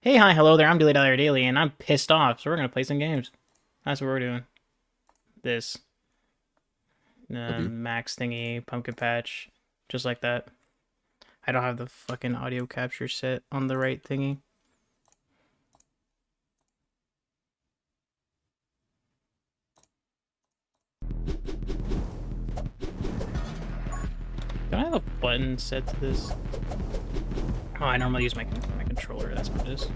Hey, hi, hello there, I'm DilyDaly, and I'm pissed off, so we're gonna play some games. That's what we're doing. This. Max thingy, pumpkin patch, just like that. I don't have the fucking audio capture set on the right thingy. Do I have a button set to this? Oh, I normally use my controller, that's what it is.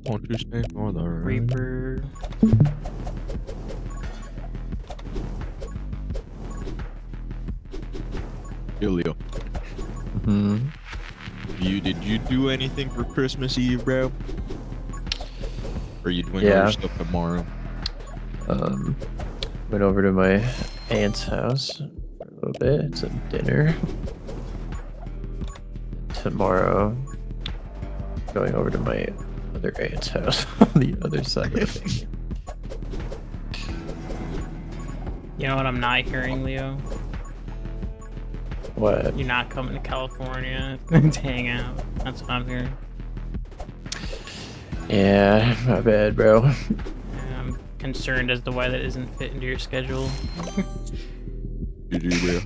Won't you stay for the Reaper. Leo. Did you do anything for Christmas Eve, bro? Or are you doing all your stuff tomorrow? Went over to my aunt's house for a little bit. It's a dinner. Tomorrow, going over to my other aunt's house on the other side of the thing. You know what I'm not hearing, Leo? What? You're not coming to California to hang out. That's what I'm hearing. Yeah, my bad, bro. I'm concerned as to why that isn't fit into your schedule. GG, bro.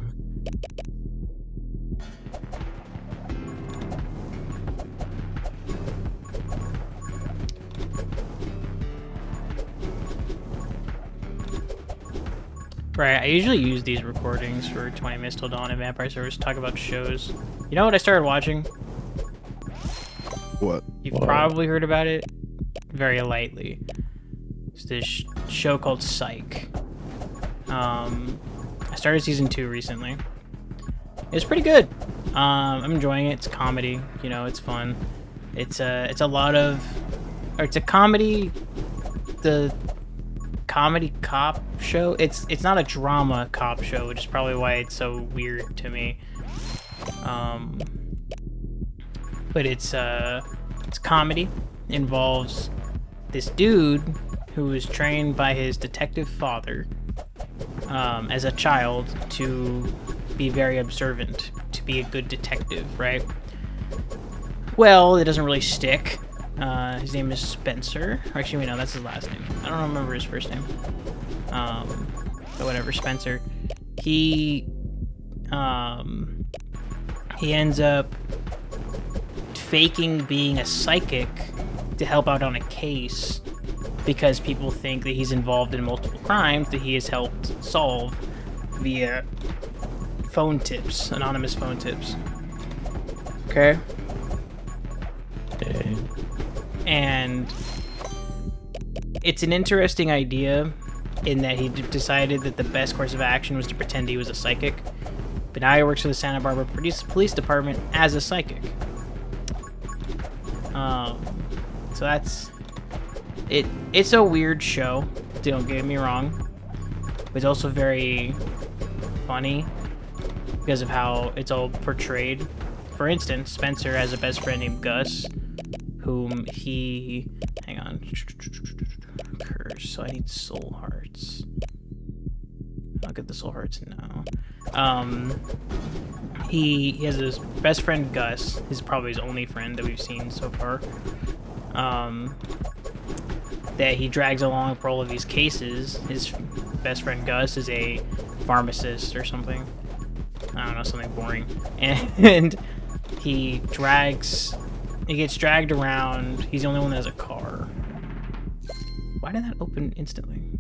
Right, I usually use these recordings for 20 Minutes Till Dawn and Vampire Service to talk about shows. You know what I started watching? What? You've probably heard about it very lightly. It's this show called Psych. I started season 2 recently. It's pretty good. I'm enjoying it. It's comedy. You know, it's fun. It's a comedy. The comedy cop show. It's not a drama cop show, which is probably why it's so weird to me. But it's comedy. Involves this dude who was trained by his detective father as a child to be very observant, to be a good detective, right? Well, it doesn't really stick. His name is Spencer. Or actually, no, that's his last name. I don't remember his first name. But whatever, Spencer. He ends up faking being a psychic to help out on a case because people think that he's involved in multiple crimes that he has helped solve via phone tips, anonymous phone tips. Okay? And it's an interesting idea in that he decided that the best course of action was to pretend he was a psychic, but now he works for the Santa Barbara Police Department as a psychic. So that's it. It's a weird show, don't get me wrong, but it's also very funny because of how it's all portrayed. For instance, Spencer has a best friend named Gus, whom he... Hang on. Curse. So I need soul hearts. I'll get the soul hearts now. He has his best friend Gus. He's probably his only friend that we've seen so far. That he drags along for all of these cases. His best friend Gus is a pharmacist or something. I don't know, something boring. And he gets dragged around. He's the only one that has a car. Why did that open instantly?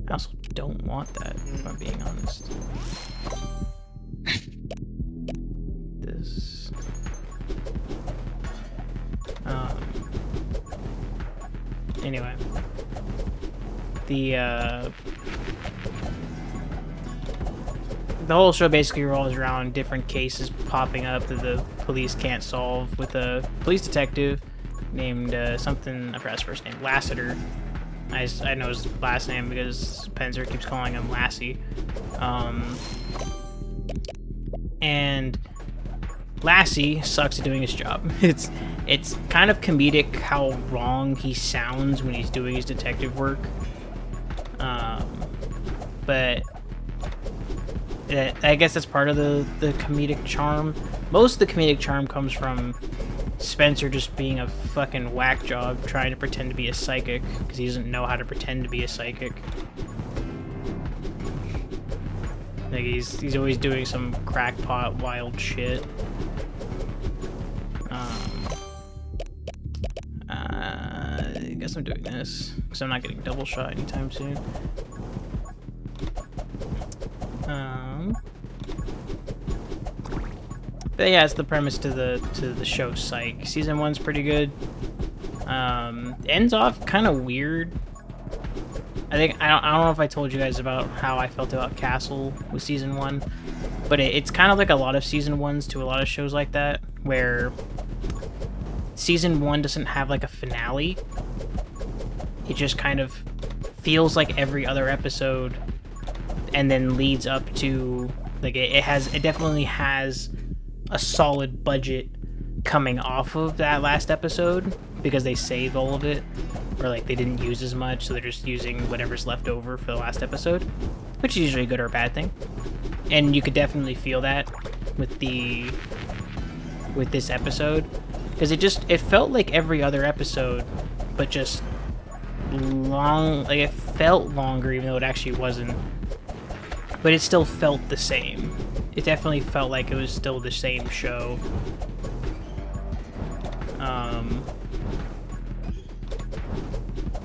I also don't want that, if I'm being honest. This. Anyway. The whole show basically revolves around different cases popping up that the police can't solve, with a police detective named something, I forgot his first name, Lassiter. I know his last name because Spencer keeps calling him Lassie. And Lassie sucks at doing his job. It's kind of comedic how wrong he sounds when he's doing his detective work. But I guess that's part of the comedic charm. Most of the comedic charm comes from Spencer just being a fucking whack job trying to pretend to be a psychic because he doesn't know how to pretend to be a psychic. Like he's always doing some crackpot wild shit. I guess I'm doing this because I'm not getting double shot anytime soon. But yeah, it's the premise to the show Psych. Season 1's pretty good. Ends off kind of weird. I don't know if I told you guys about how I felt about Castle with season 1, but it's kind of like a lot of season 1s to a lot of shows like that, where season 1 doesn't have like a finale. It just kind of feels like every other episode, and then leads up to like it definitely has a solid budget coming off of that last episode because they saved all of it, or like they didn't use as much, so they're just using whatever's left over for the last episode, which is usually a good or a bad thing. And you could definitely feel that with this episode, because it felt like every other episode, but just long. Like it felt longer, even though it actually wasn't. But it still felt the same. It definitely felt like it was still the same show.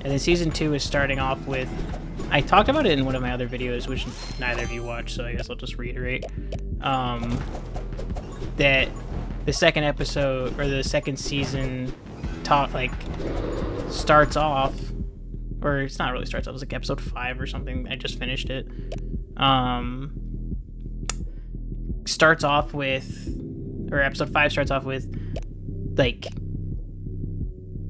And then season 2 is starting off with, I talked about it in one of my other videos, which neither of you watched, so I guess I'll just reiterate. That the second episode, or the second season, starts off, or it's not really starts off, it's like episode 5 or something. I just finished it. Starts off with, or episode 5 starts off with, like,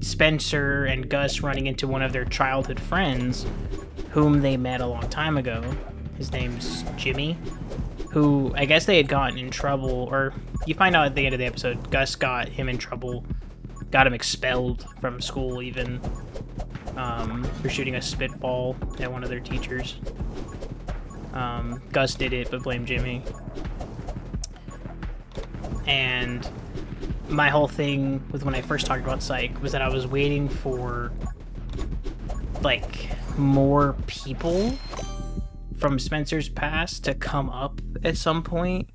Spencer and Gus running into one of their childhood friends whom they met a long time ago. His name's Jimmy, who I guess they had gotten in trouble, or you find out at the end of the episode, Gus got him in trouble, got him expelled from school even, for shooting a spitball at one of their teachers. Gus did it, but blamed Jimmy. And my whole thing with when I first talked about Psych was that I was waiting for, like, more people from Spencer's past to come up at some point.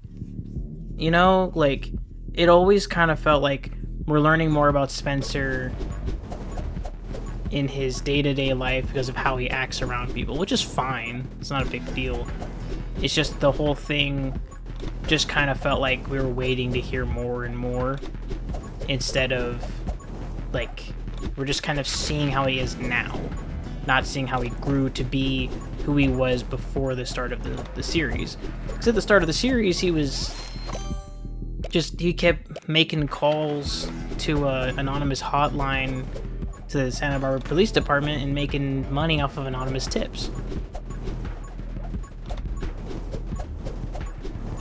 You know, like, it always kind of felt like we're learning more about Spencer in his day-to-day life because of how he acts around people, which is fine. It's not a big deal. It's just the whole thing just kind of felt like we were waiting to hear more and more, instead of, like, we're just kind of seeing how he is now, not seeing how he grew to be who he was before the start of the series. Because at the start of the series, he kept making calls to an anonymous hotline to the Santa Barbara Police Department and making money off of anonymous tips.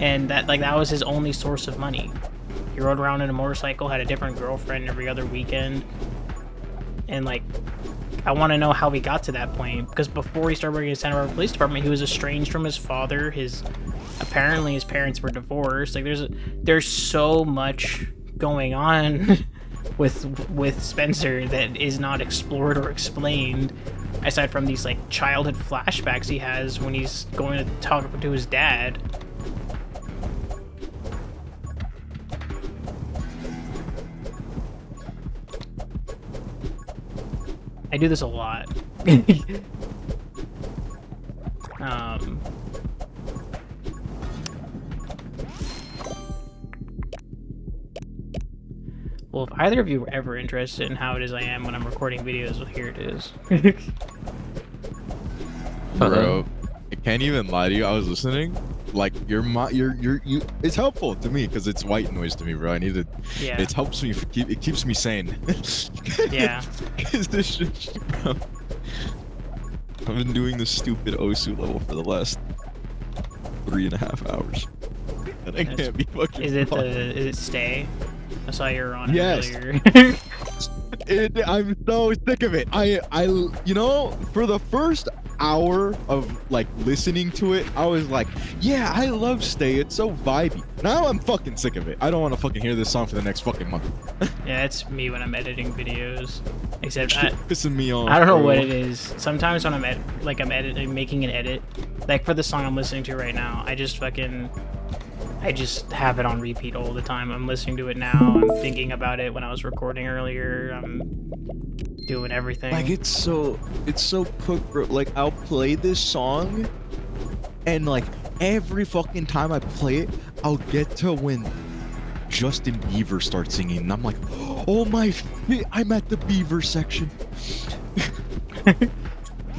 And that was his only source of money. He rode around in a motorcycle, had a different girlfriend every other weekend. And, like, I want to know how he got to that point, because before he started working at the Santa Barbara Police Department, he was estranged from his father. Apparently his parents were divorced. Like, there's so much going on with Spencer that is not explored or explained, aside from these, like, childhood flashbacks he has when he's going to talk to his dad. I do this a lot. Well, if either of you are ever interested in how it is I am when I'm recording videos, well, here it is. Bro, I can't even lie to you. I was listening. Like, it's helpful to me because it's white noise to me, bro. Yeah. It helps me. It keeps me sane. Yeah. This shit, bro. I've been doing this stupid Osu level for the last 3.5 hours, and I can't be fucking. Is it stay? I saw you were on it earlier. I'm so sick of it. I for the first hour of like listening to it, I was like, yeah, I love Stay. It's so vibey. Now I'm fucking sick of it. I don't want to fucking hear this song for the next fucking month. Yeah, it's me when I'm editing videos. Except Shit pissing me off. I don't know bro. what it is. Sometimes when I'm making an edit, like for the song I'm listening to right now, I just have it on repeat all the time. I'm listening to it now. I'm thinking about it when I was recording earlier. I'm doing everything. Like it's so cooked, bro. Like I'll play this song, and like every fucking time I play it, I'll get to when Justin Bieber starts singing, and I'm like, oh my shit, I'm at the Bieber section.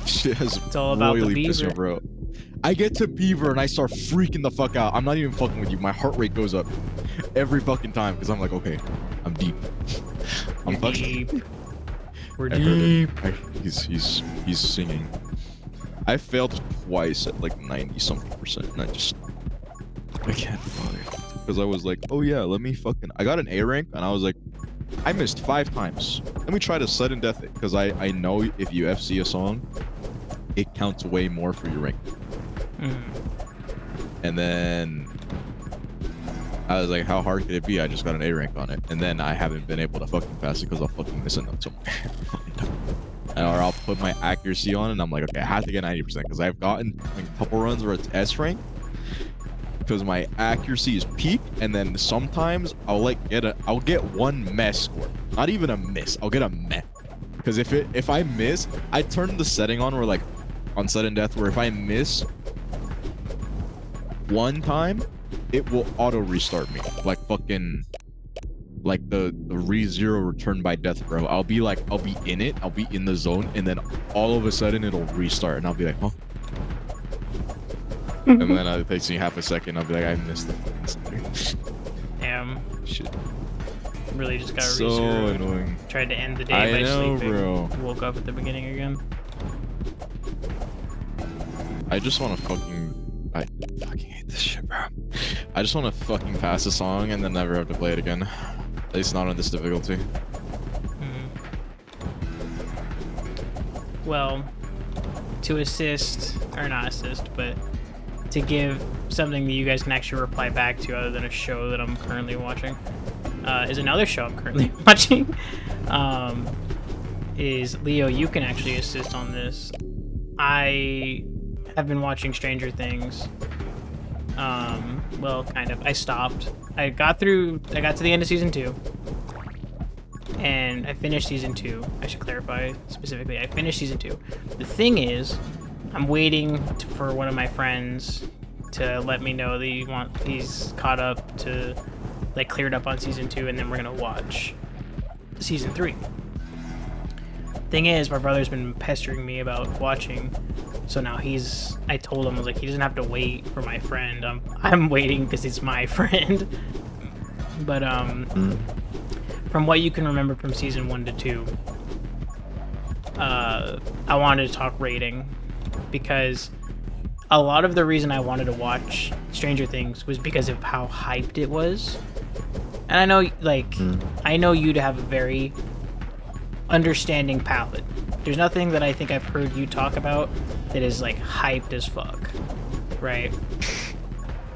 Shit has It's all about the royally pissed me Bieber. off, bro. I get to Bieber and I start freaking the fuck out. I'm not even fucking with you. My heart rate goes up every fucking time because I'm like, okay, I'm deep. I'm fucking deep. We're I heard it. deep. He's singing. I failed twice at like 90-something%, and I can't bother. Because I was like, oh yeah, let me fucking. I got an A rank, and I was like, I missed 5 times. Let me try to sudden death it, because I know if you FC a song, it counts way more for your rank. And then I was like, how hard could it be? I just got an A rank on it, and then I haven't been able to fucking pass it because I'll fucking miss a note somewhere. Or I'll put my accuracy on, and I'm like, okay, I have to get 90% because I've gotten like, a couple runs where it's S rank because my accuracy is peak, and then sometimes I'll get one mess score, not even a miss. I'll get a mess because if I miss, I turn the setting on where like on sudden death where if I miss one time, it will auto restart me like fucking. Like the re-zero return by death, bro. I'll be in it, I'll be in the zone, and then all of a sudden it'll restart, and I'll be like, huh? And then it takes me half a second, I'll be like, I missed the fucking second. Damn. Shit. Really just got So rezeroed. annoying. Tried to end the day I by know, sleeping. bro. Woke up at the beginning again. I just want to I fucking hate this shit, bro. I just want to fucking pass the song and then never have to play it again. At least not on this difficulty. Well, to assist, or not assist, but to give something that you guys can actually reply back to other than a show that I'm currently watching, is another show I'm currently watching. Is Leo, you can actually assist on this. I have been watching Stranger Things. Well, kind of. I stopped. I got to the end of season 2. And I finished season 2. I should clarify specifically. I finished season 2. The thing is, I'm waiting for one of my friends to let me know that he's caught up to, like, cleared up on season 2, and then we're gonna watch season 3. Thing is, my brother's been pestering me about watching, so now I told him, I was like, he doesn't have to wait for my friend. I'm waiting because it's my friend. But from what you can remember from season 1 to 2, I wanted to talk rating because a lot of the reason I wanted to watch Stranger Things was because of how hyped it was. And I know, like, I know you to have a very understanding palate. There's nothing that I think I've heard you talk about that is, like, hyped as fuck, right?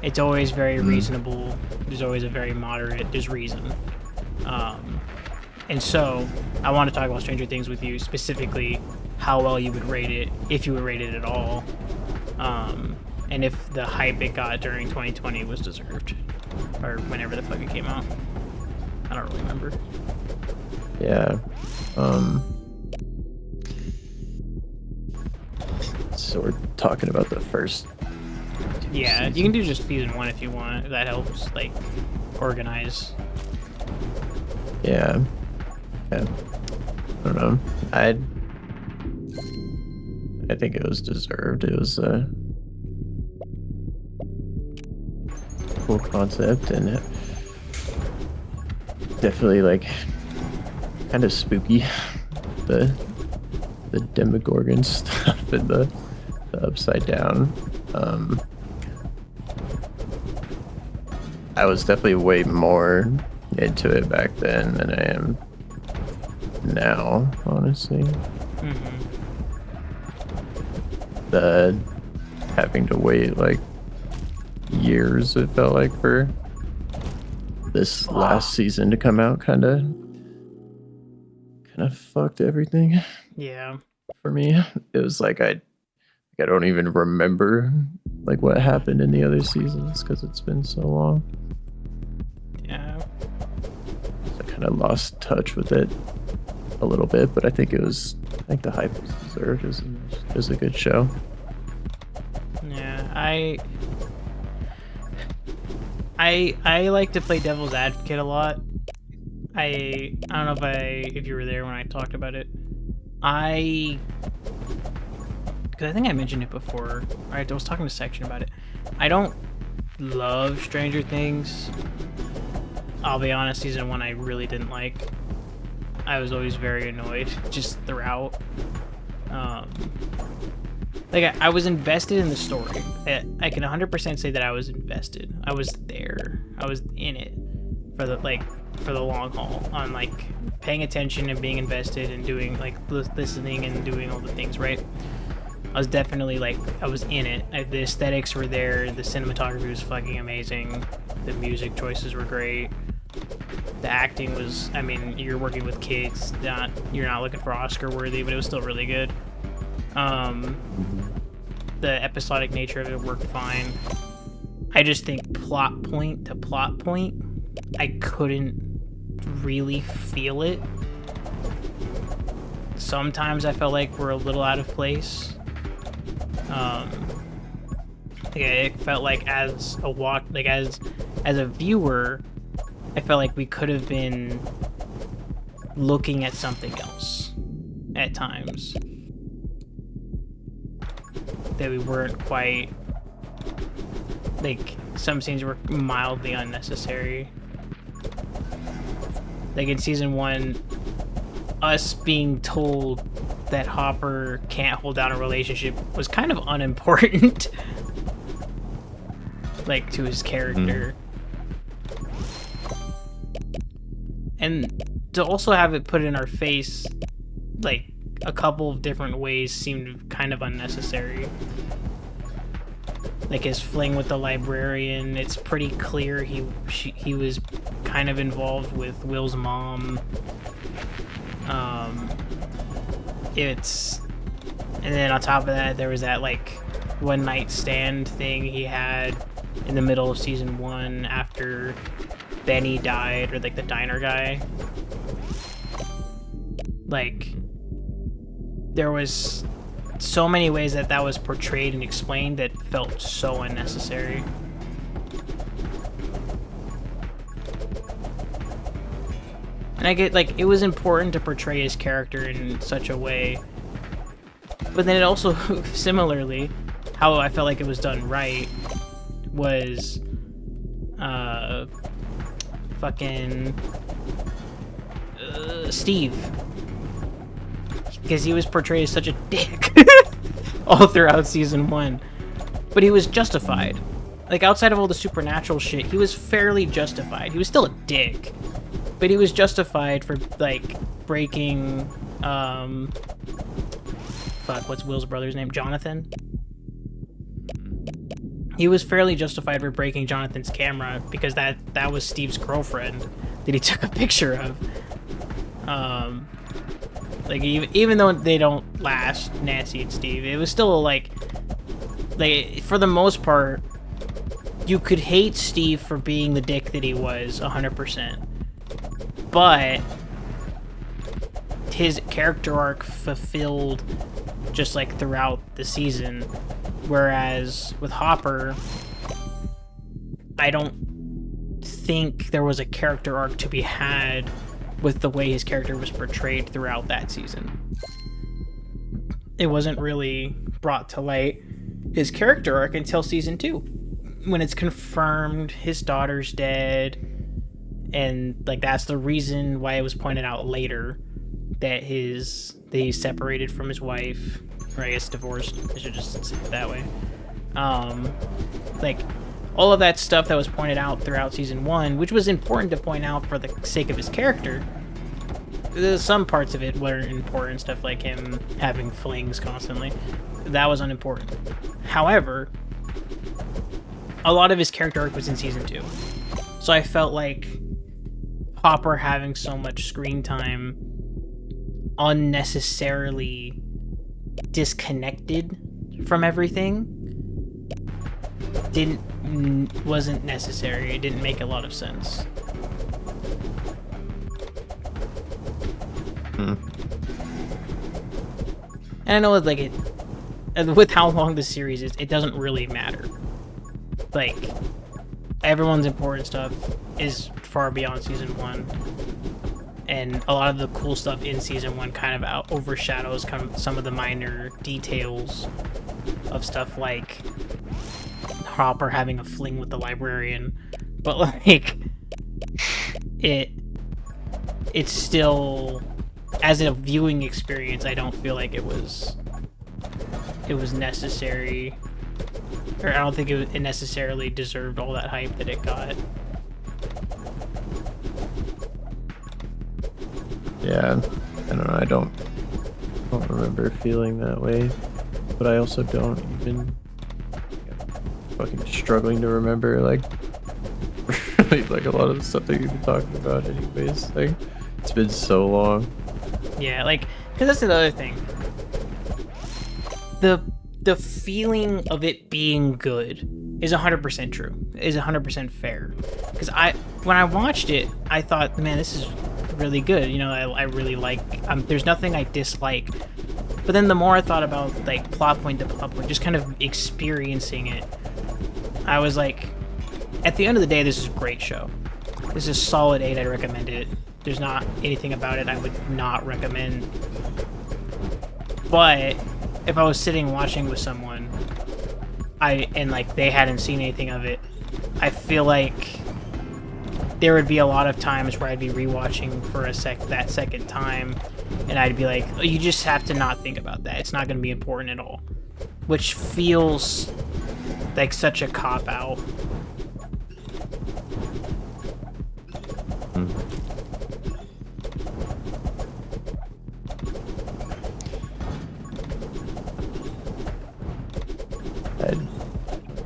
It's always very reasonable. There's always a very moderate, there's reason. And so, I want to talk about Stranger Things with you, specifically how well you would rate it, if you would rate it at all, and if the hype it got during 2020 was deserved, or whenever the fuck it came out. I don't really remember. Yeah. So we're talking about the first. Yeah, you can do just season 1 if you want, if that helps, like, organize. Yeah. Yeah. I don't know. I think it was deserved. It was a cool concept, and it definitely, like, kind of spooky. The Demogorgon stuff and the upside down. I was definitely way more into it back then than I am now, honestly. the having to wait like years, it felt like, for this last season to come out kind of fucked everything Yeah. for me. It was like I don't even remember like what happened in the other seasons because it's been so long. Yeah. I kind of lost touch with it a little bit, but I think the hype was deserved. It was a good show. Yeah, I like to play devil's advocate a lot. I don't know if you were there when I talked about it. Because I think I mentioned it before. I was talking to Section about it. I don't love Stranger Things. I'll be honest, season 1 I really didn't like. I was always very annoyed just throughout. Like I was invested in the story. I can 100% say that I was invested. I was there. I was in it for the long haul, on like paying attention and being invested and doing like listening and doing all the things, right? I was definitely like, I was in it. The aesthetics were there. The cinematography was fucking amazing. The music choices were great. The acting was, I mean, you're working with kids. You're not looking for Oscar worthy, but it was still really good. The episodic nature of it worked fine. I just think plot point to plot point, I couldn't really feel it. Sometimes I felt like we're a little out of place. It felt like as a viewer, I felt like we could have been looking at something else at times. That we weren't quite, like, some scenes were mildly unnecessary. Like in season 1, us being told that Hopper can't hold down a relationship was kind of unimportant. Like, to his character. And to also have it put in our face, like, a couple of different ways seemed kind of unnecessary. Like his fling with the librarian, it's pretty clear he was kind of involved with Will's mom. And then on top of that, there was that like one night stand thing he had in the middle of season 1 after Benny died, or like the diner guy. Like, there was so many ways that was portrayed and explained that felt so unnecessary. And I get, like, it was important to portray his character in such a way. But then it also, similarly, how I felt like it was done right was, Steve. Because he was portrayed as such a dick all throughout season 1. But he was justified. Like, outside of all the supernatural shit, he was fairly justified. He was still a dick. But he was justified for, like, breaking, what's Will's brother's name? Jonathan? He was fairly justified for breaking Jonathan's camera because that was Steve's girlfriend that he took a picture of. Like, even though they don't last, Nancy and Steve, it was still, like, for the most part, you could hate Steve for being the dick that he was, 100%. But his character arc fulfilled just, like, throughout the season. Whereas with Hopper, I don't think there was a character arc to be had with the way his character was portrayed throughout that season. It wasn't really brought to light, his character arc, until season 2, when it's confirmed his daughter's dead, and like that's the reason why it was pointed out later that he's separated from his wife, or I guess divorced. I should just say it that way. Like, all of that stuff that was pointed out throughout season 1, which was important to point out for the sake of his character. Some parts of it were important, stuff like him having flings constantly. that was unimportant. However, a lot of his character arc was in season 2. So I felt like Hopper having so much screen time unnecessarily disconnected from everything wasn't necessary. It didn't make a lot of sense. And I know like with how long the series is, it doesn't really matter. Like, everyone's important stuff is far beyond season 1, and a lot of the cool stuff in season 1 kind of overshadows some of the minor details of stuff like Hopper having a fling with the librarian. But like, it's still, as a viewing experience, I don't feel like it was necessary, or I don't think it necessarily deserved all that hype that it got. Yeah, I don't know. I don't remember feeling that way, but I also don't even fucking struggling to remember like really like a lot of the stuff that you've been talking about. Anyways, like it's been so long. Yeah, like, because that's another thing. The feeling of it being good is 100% true. Is 100% fair. Because when I watched it, I thought, man, this is really good. You know, I really like. There's nothing I dislike. But then the more I thought about like plot point to plot point, just kind of experiencing it, I was like, at the end of the day, this is a great show. This is a solid 8. I'd recommend it. There's not anything about it I would not recommend. But if I was sitting watching with someone, and like they hadn't seen anything of it, I feel like there would be a lot of times where I'd be rewatching for that second time, and I'd be like, oh, you just have to not think about that. It's not going to be important at all, which feels like such a cop-out.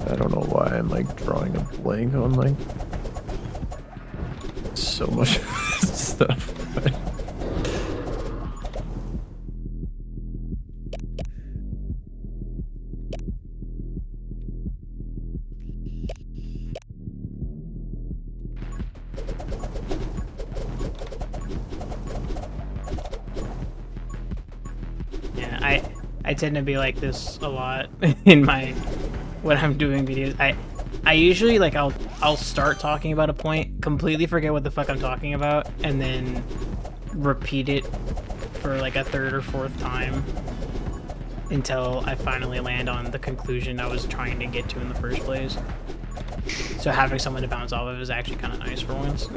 I don't know why I'm like drawing a blank on like so much stuff. Yeah, I tend to be like this a lot in when I'm doing videos. I usually like I'll start talking about a point, completely forget what the fuck I'm talking about, and then repeat it for like a third or fourth time until I finally land on the conclusion I was trying to get to in the first place. So having someone to bounce off of is actually kind of nice for once.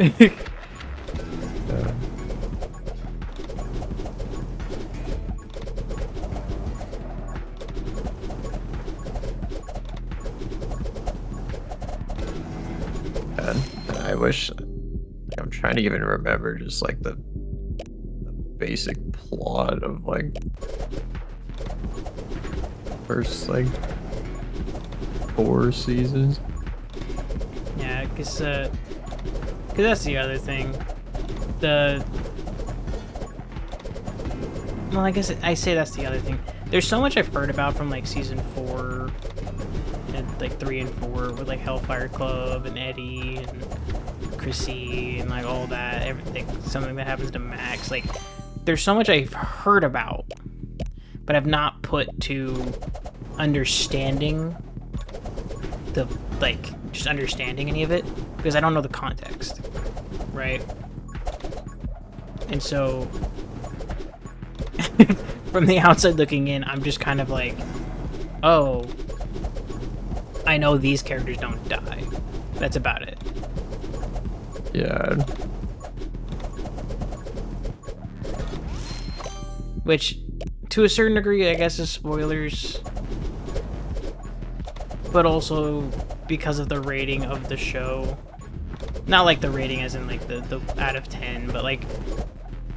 I wish, like, I'm trying to even remember just like the basic plot of like first like 4 seasons. Yeah, because that's the other thing. Well, I guess I say that's the other thing. There's so much I've heard about from like season 4 and like 3 and 4 with like Hellfire Club and Eddie and Chrissy and like all that, everything, something that happens to Max. Like, there's so much I've heard about, but I've not put to understanding just understanding any of it, because I don't know the context, right? And so from the outside looking in, I'm just kind of like, oh, I know these characters don't die. That's about it. Yeah. Which, to a certain degree, I guess is spoilers. But also because of the rating of the show. Not like the rating as in like the out of 10, but like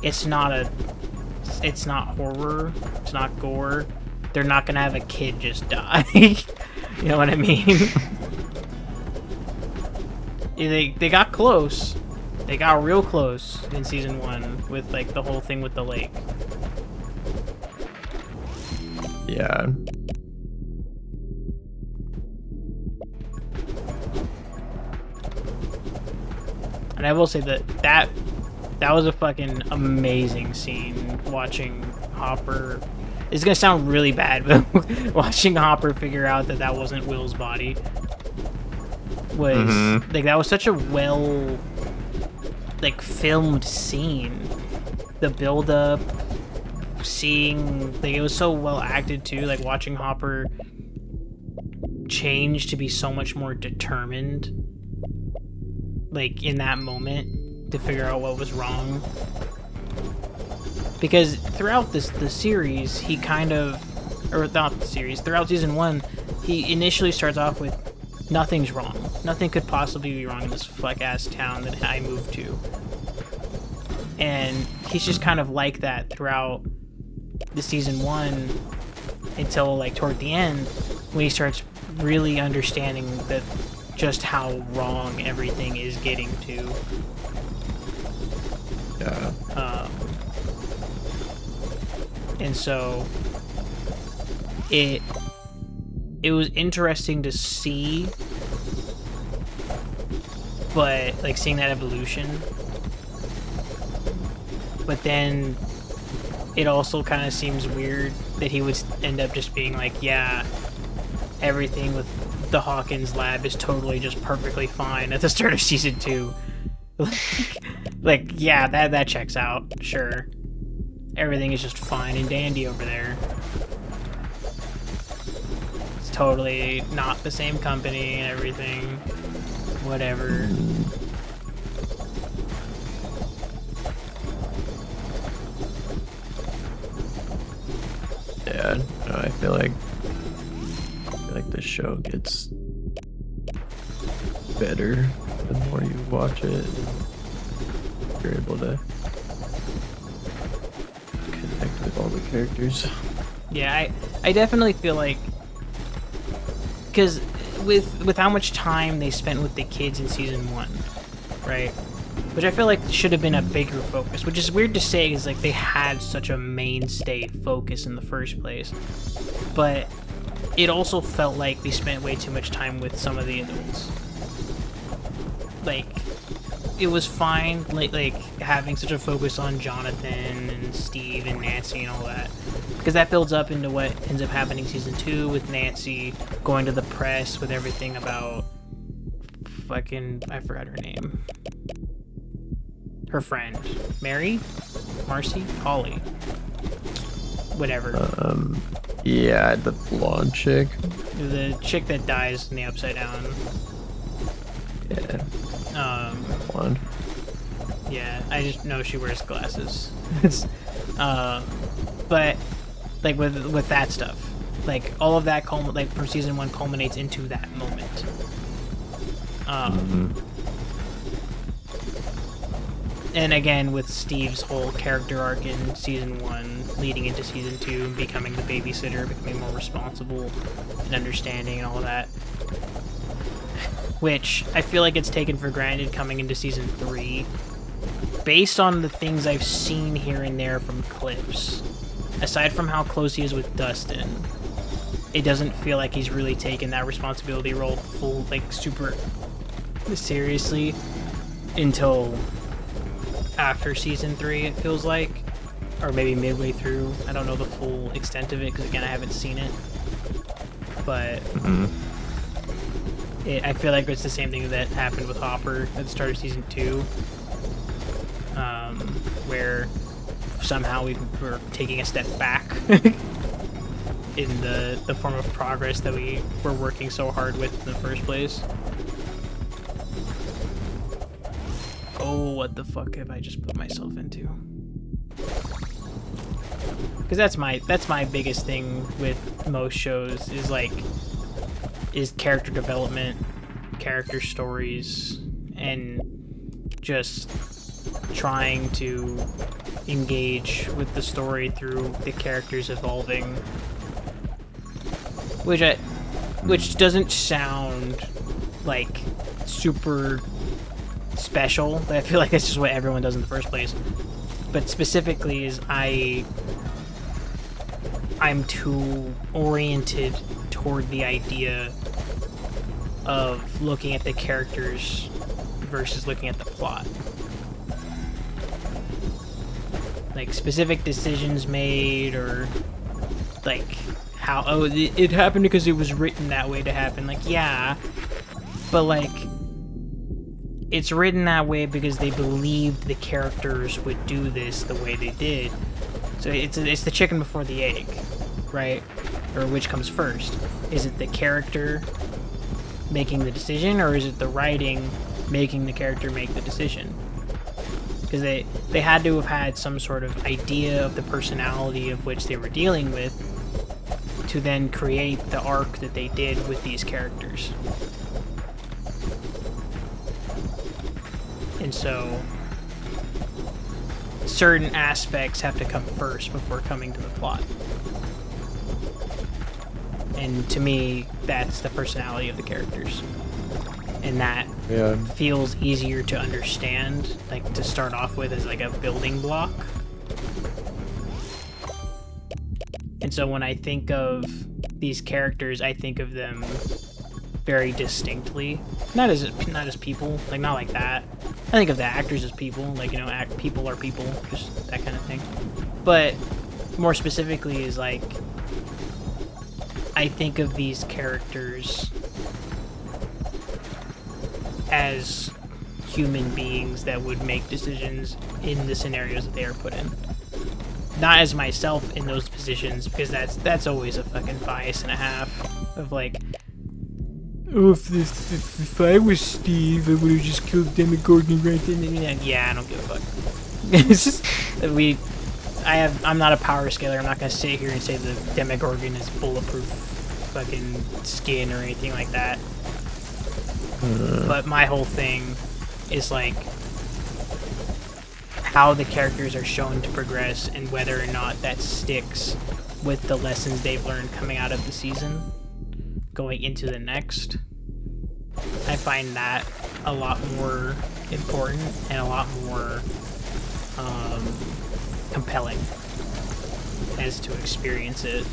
it's not horror, it's not gore. they're not gonna have a kid just die. You know what I mean? Yeah, they got close. They got real close in season 1 with like the whole thing with the lake. Yeah. And I will say that was a fucking amazing scene, watching Hopper. It's gonna sound really bad, but watching Hopper figure out that that wasn't Will's body was like, that was such a well like filmed scene. The build up, seeing, like, it was so well acted too, like watching Hopper change to be so much more determined, like in that moment, to figure out what was wrong. Because throughout the series, he kind of, or not the series, throughout season 1, he initially starts off with, nothing's wrong. Nothing could possibly be wrong in this fuck-ass town that I moved to. And he's just kind of like that throughout the season 1 until, like, toward the end, when he starts really understanding that just how wrong everything is getting to. Yeah. And so it was interesting to see, but like seeing that evolution. But then it also kind of seems weird that he would end up just being like, yeah, everything with the Hawkins lab is totally just perfectly fine at the start of season 2. Like, yeah, that checks out, sure. Everything is just fine and dandy over there. It's totally not the same company and everything. Whatever. Yeah, no, I feel like the show gets better the more you watch it. And you're able to connect with all the characters. Yeah, I definitely feel like, because with how much time they spent with the kids in season 1, right? Which I feel like should have been a bigger focus, which is weird to say because like they had such a mainstay focus in the first place. But it also felt like they spent way too much time with some of the adults. Like, it was fine, like having such a focus on Jonathan and Steve and Nancy and all that, because that builds up into what ends up happening season 2 with Nancy going to the press with everything about fucking, I forgot her name. Her friend, Mary, Marcy, Holly, whatever. Yeah, the blonde chick. The chick that dies in the Upside Down. Yeah. Blonde. Yeah, I just know she wears glasses. But like with that stuff, like all of that like from season 1 culminates into that moment. And again, with Steve's whole character arc in season 1, leading into season 2, becoming the babysitter, becoming more responsible and understanding and all that. Which I feel like it's taken for granted coming into season 3. Based on the things I've seen here and there from clips, aside from how close he is with Dustin, it doesn't feel like he's really taken that responsibility role full, like, super seriously until after season 3, it feels like, or maybe midway through. I don't know the full extent of it because again I haven't seen it, but I feel like it's the same thing that happened with Hopper at the start of season 2, where somehow we're taking a step back in the form of progress that we were working so hard with in the first place. Oh, what the fuck have I just put myself into? Because that's my biggest thing with most shows is character development, character stories, and just trying to engage with the story through the characters evolving which doesn't sound like super special. I feel like that's just what everyone does in the first place. But specifically is I'm too oriented toward the idea of looking at the characters versus looking at the plot. Like specific decisions made, or like how, oh, it happened because it was written that way to happen. Like, yeah, but like it's written that way because they believed the characters would do this the way they did. So it's the chicken before the egg, right? Or which comes first? Is it the character making the decision, or is it the writing making the character make the decision? Because they had to have had some sort of idea of the personality of which they were dealing with to then create the arc that they did with these characters. And so certain aspects have to come first before coming to the plot. And to me, that's the personality of the characters. And that feels easier to understand, like to start off with as like a building block. And so when I think of these characters, I think of them very distinctly. Not as people, like not like that. I think of the actors as people, like, you know, people are people, just that kind of thing. But more specifically is like, I think of these characters as human beings that would make decisions in the scenarios that they are put in. Not as myself in those positions, because that's always a fucking bias and a half of like, oh, if I was Steve, I would have just killed Demogorgon right then. Yeah, I don't give a fuck. It's just I'm not a power scaler. I'm not gonna sit here and say the Demogorgon is bulletproof fucking skin or anything like that. But my whole thing is like how the characters are shown to progress and whether or not that sticks with the lessons they've learned coming out of the season going into the next. I find that a lot more important and a lot more compelling as to experience it.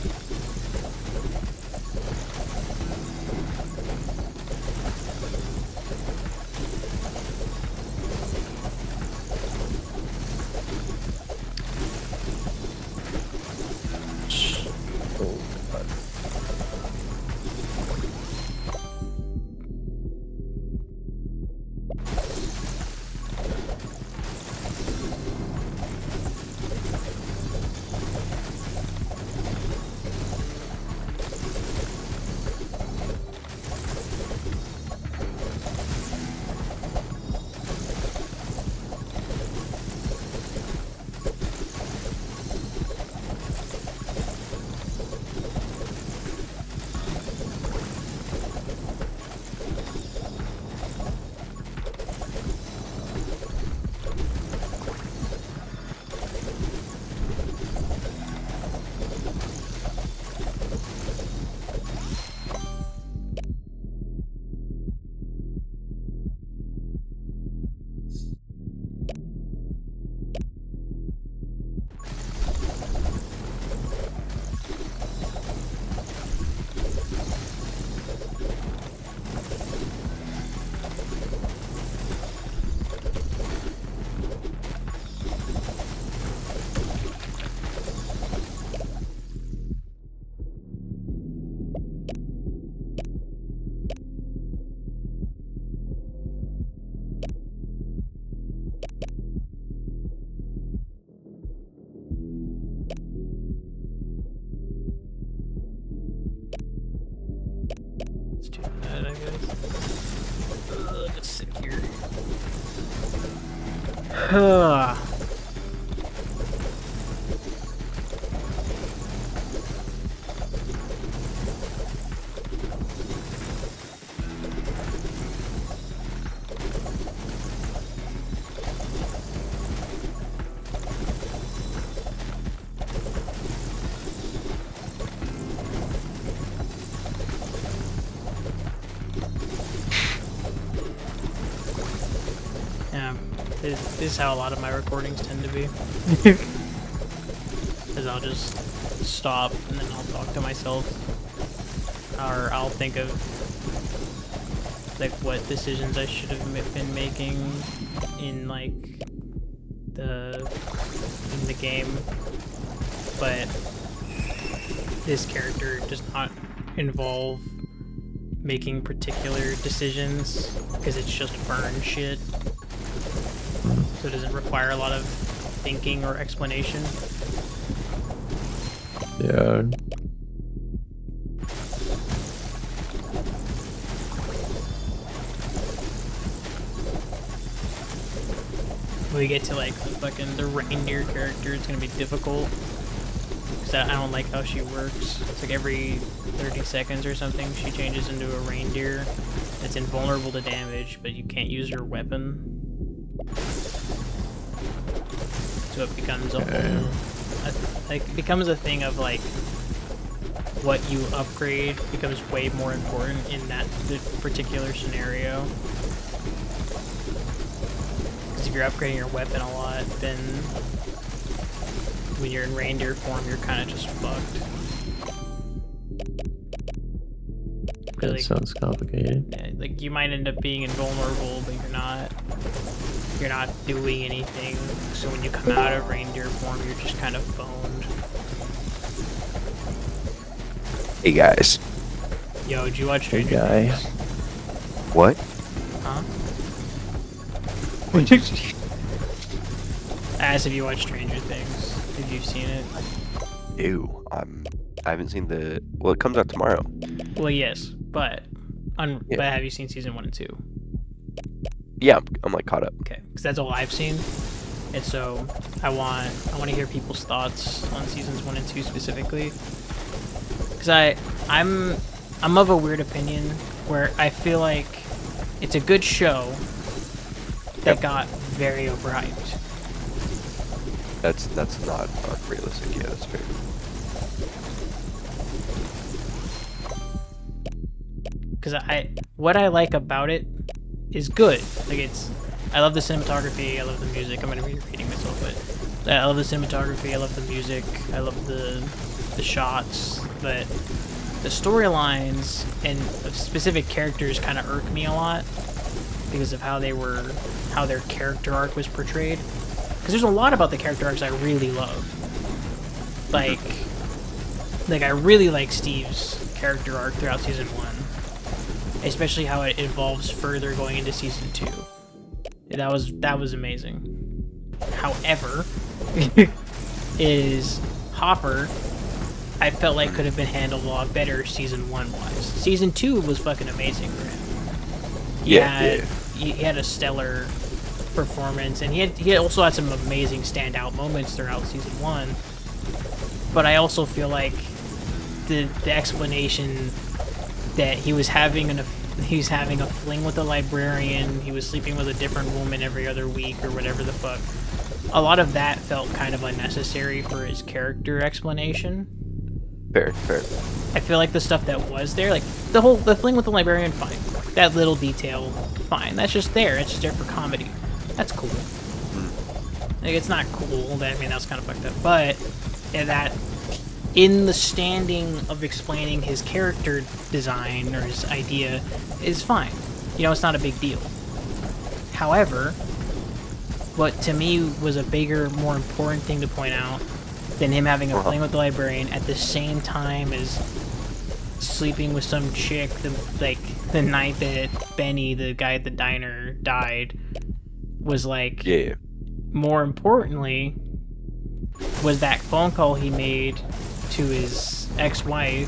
This is how a lot of my recordings tend to be. Because I'll just stop and then I'll talk to myself. Or I'll think of like what decisions I should have been making in like in the game. But this character does not involve making particular decisions because it's just burn shit. So it doesn't require a lot of thinking or explanation. Yeah. When we get to like the reindeer character, it's gonna be difficult. Cause I don't like how she works. It's like every 30 seconds or something she changes into a reindeer. It's invulnerable to damage, but you can't use her weapon. So it becomes a whole, it becomes a thing of like what you upgrade becomes way more important in that particular scenario. Because if you're upgrading your weapon a lot, then when you're in reindeer form, you're kind of just fucked. That Like, sounds complicated. yeah, like you might end up being invulnerable, but you're not. You're not doing anything. So when you come out of reindeer form, you're just kind of boned. Hey guys. Yo, did you watch Hey Stranger guy. Things? What? Huh? I asked if you watched Stranger Things. Have you seen it? Ew. I haven't seen the. Well, it comes out tomorrow. Well, yes, but Yeah. but have you seen season 1 and 2? Yeah, I'm like caught up. Okay, because that's all I've seen, and so I want to hear people's thoughts on seasons 1 and 2 specifically. Because I'm of a weird opinion where I feel like it's a good show that got very overhyped. That's not unrealistic. Yeah, that's fair. Because what I like about it is good. Like I love the cinematography, I love the music. I'm gonna be repeating myself, but I love the cinematography, I love the music, I love the shots, but the storylines and specific characters kind of irk me a lot because of how their character arc was portrayed. Because there's a lot about the character arcs I really love. Like I really like Steve's character arc throughout season 1. Especially how it evolves further going into season 2. That was amazing. However, is Hopper, I felt like could have been handled a lot better season 1 wise. Season 2 was fucking amazing for him. He had a stellar performance, and he also had some amazing standout moments throughout season 1. But I also feel like the explanation that he was having a fling with a librarian, he was sleeping with a different woman every other week or whatever the fuck. A lot of that felt kind of unnecessary for his character explanation. Fair. I feel like the stuff that was there, like the fling with the librarian, fine. That little detail, fine. That's just there. It's just there for comedy. That's cool. Like it's not cool. That was kind of fucked up. But yeah, that in the standing of explaining his character design or his idea is fine. It's not a big deal. However, what to me was a bigger, more important thing to point out than him having a fling with the librarian at the same time as sleeping with some chick the night that Benny, the guy at the diner, died, was like, Yeah. more importantly, was that phone call he made to his ex-wife,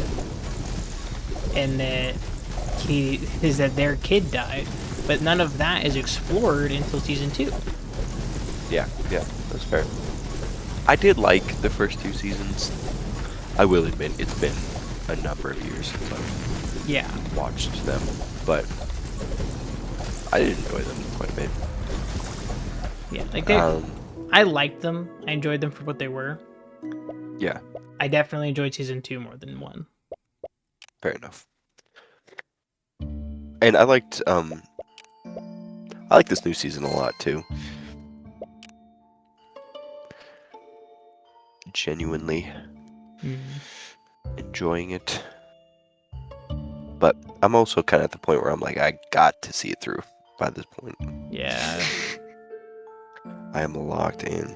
and that their kid died, but none of that is explored until season 2. Yeah, that's fair. I did like the first 2 seasons. I will admit it's been a number of years since I've watched them, but I did enjoy them quite a bit. Yeah, like I liked them. I enjoyed them for what they were. Yeah, I definitely enjoyed season 2 more than 1. fair enough. And I liked this new season a lot too. genuinely enjoying it. But I'm also kind of at the point where I'm like, I got to see it through by this point. Yeah. I am locked in.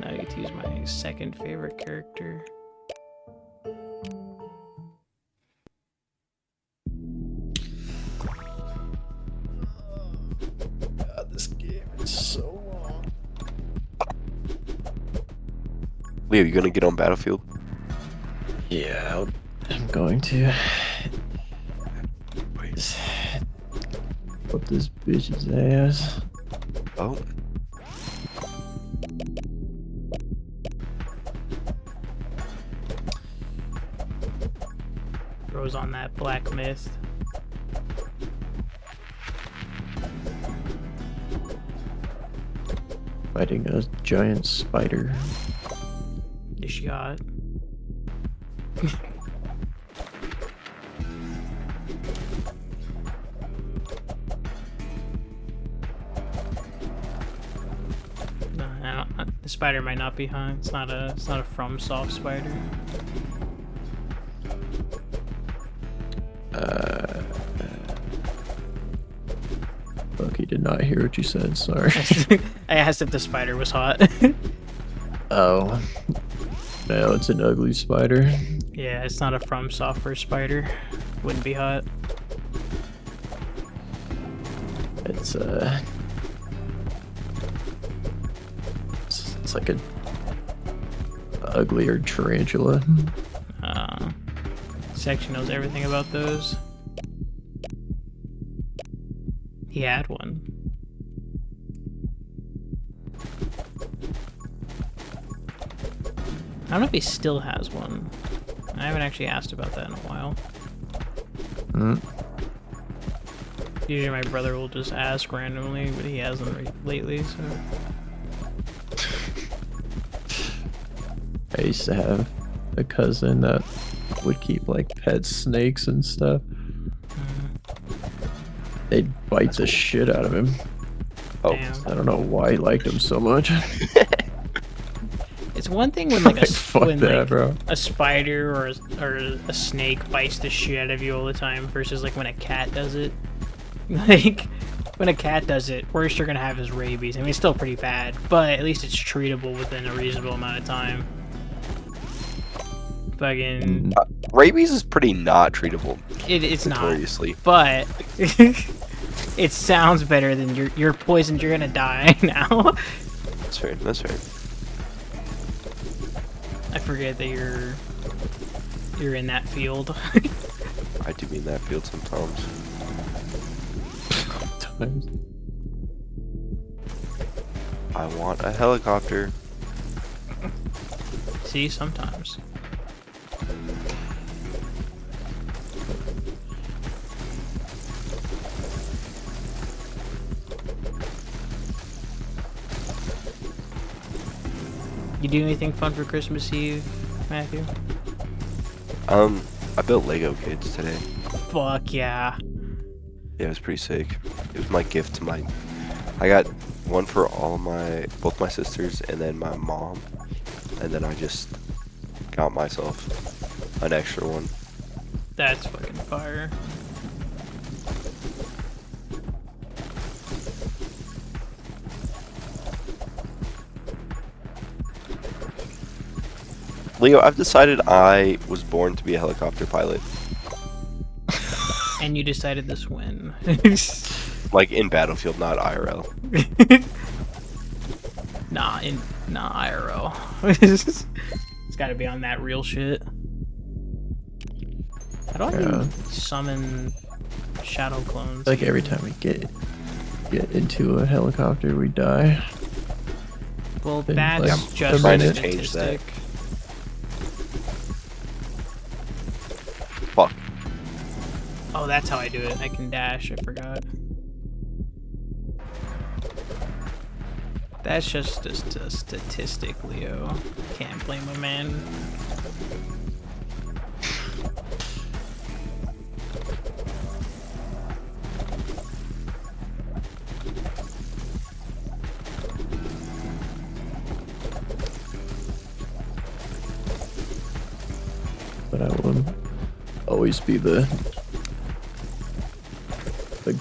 Now I get to use my second favorite character. God, this game is so long. Leo, you gonna get on Battlefield? Yeah, I'm going to. Whoop this bitch's ass. Oh. Throws on that black mist. Fighting a giant spider. Is she hot? No, I don't, the spider might not be hot. It's not a FromSoft spider. Bucky did not hear what you said, sorry. I asked if the spider was hot. Oh. No, it's an ugly spider. Yeah, it's not a From Software spider. Wouldn't be hot. It's like a uglier tarantula. Section knows everything about those. He had one. I don't know if he still has one. I haven't actually asked about that in a while. Usually my brother will just ask randomly, but he hasn't lately, so... I used to have a cousin that would keep like pet snakes and stuff. They'd bite the shit out of him. Oh, Damn. I don't know why he liked him so much. It's one thing when like Fuck that, bro. a spider or a snake bites the shit out of you all the time versus like when a cat does it. Like when a cat does it, worst you're gonna have is rabies. I mean, it's still pretty bad, but at least it's treatable within a reasonable amount of time. Fucking rabies is pretty not treatable. it's not, Notoriously. but it sounds better than you're poisoned. You're gonna die now. That's fair. That's fair. I forget that you're in that field. I do be in that field sometimes. I want a helicopter. See, sometimes. You do anything fun for Christmas Eve, Matthew? I built Lego kids today. Fuck yeah. Yeah, it was pretty sick. It was my gift to my... I got one for both my sisters and then my mom. And then I just got myself an extra one. That's fucking fire. Leo, I've decided I was born to be a helicopter pilot. And you decided this when? Like in Battlefield, not IRL. Nah, IRL. It's gotta be on that real shit. How do I summon shadow clones? Like every time we get into a helicopter, we die. Well, Been, that's like, just trying a to change that. statistic. Fuck. Oh, that's how I do it. I can dash. I forgot. That's just a statistic, Leo. Can't blame a man. but I will always be the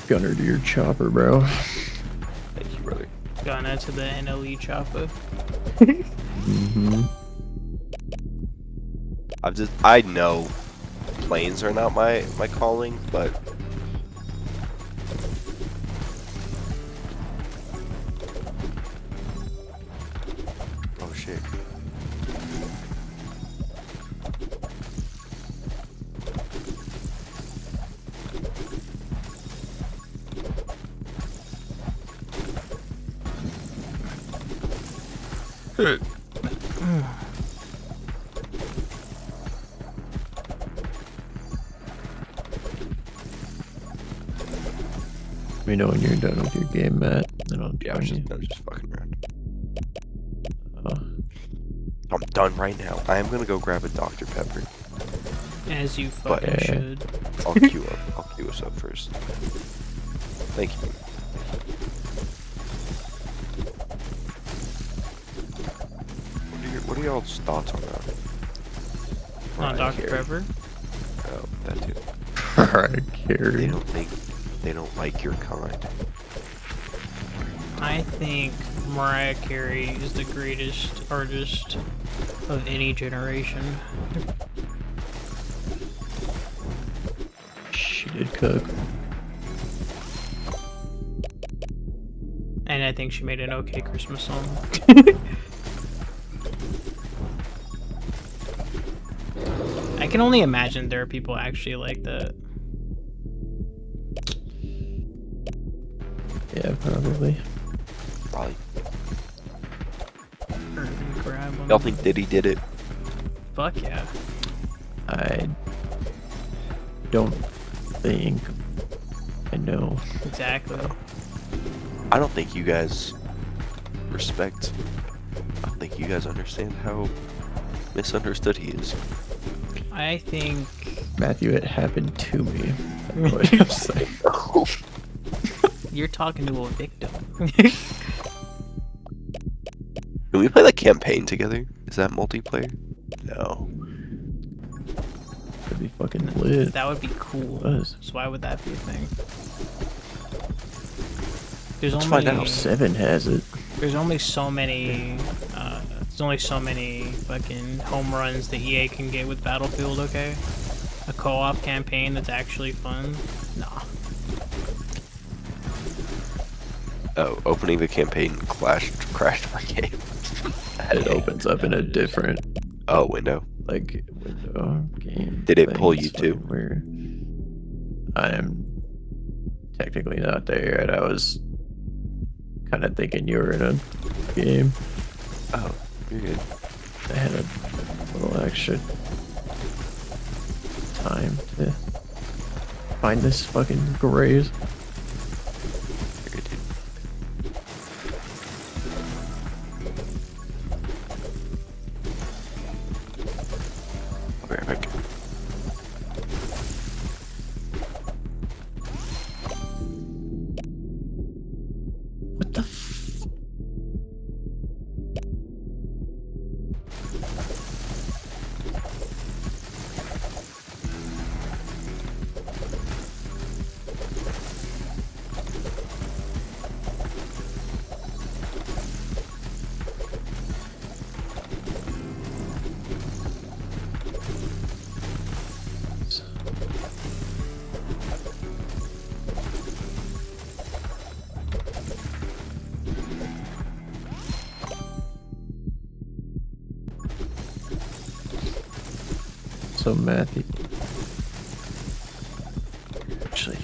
gunner to your chopper, bro. Thank you, brother. Gunner to the NLE chopper. Mm-hmm. I know planes are not my calling, but oh shit. Let me know when you're done with your game, Matt. Then I'll Yeah, I was join just fucking around. you. I'm done right now. I am gonna go grab a Dr. Pepper. As you But- fucking should. I'll queue up. I'll queue us up first. Thank you. What are y'all's thoughts on that? On Mariah Dr. Carey. Pepper? Oh, that too. Alright, They Carrie. don't like your kind. I think Mariah Carey is the greatest artist of any generation. She did cook. And I think she made an okay Christmas song. I can only imagine there are people actually like that. Yeah, probably. Probably. Grab one. Y'all think Diddy did it? Fuck yeah. I don't think I know. Exactly. I don't think you guys respect. I don't think you guys understand how misunderstood he is. I think Matthew, it happened to me. I know what I'm saying. you're talking to a victim. Can we play the campaign together? Is that multiplayer? No. That'd be fucking lit. That would be cool. Was. So why would that be a thing? There's Let's only find out. 7 has it. there's only so many fucking home runs that EA can get with Battlefield, okay? A co-op campaign that's actually fun? Nah. Oh, opening the campaign crashed my game. It opens up in a different Oh, window. window game. Did it thing. pull It's you too? fucking weird. I am technically not there yet. I was kind of thinking you were in a game. Oh, you're good. I had a little extra time to find this fucking graze. You're good, dude. I'll be right back. What the f- So Matthew, actually,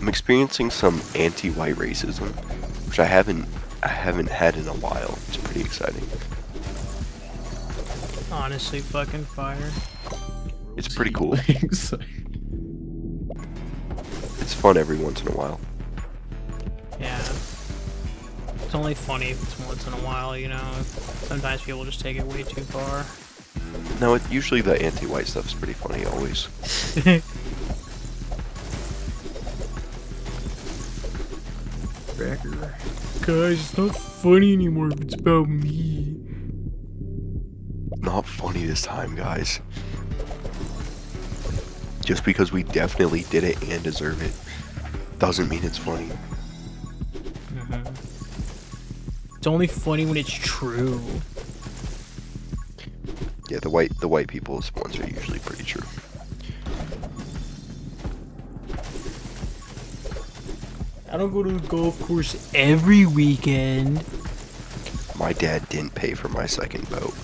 I'm experiencing some anti-white racism, which I haven't had in a while. It's pretty exciting. Honestly, fucking fire. It's pretty cool. It's fun every once in a while. Yeah. It's only funny if it's once in a while, you know. Sometimes people just take it way too far. No, usually the anti-white stuff is pretty funny, always. Guys, it's not funny anymore if it's about me. Not funny this time, guys. Just because we definitely did it and deserve it doesn't mean it's funny. It's only funny when it's true. Yeah, the white people's ones are usually pretty true. I don't go to the golf course every weekend. My dad didn't pay for my second boat.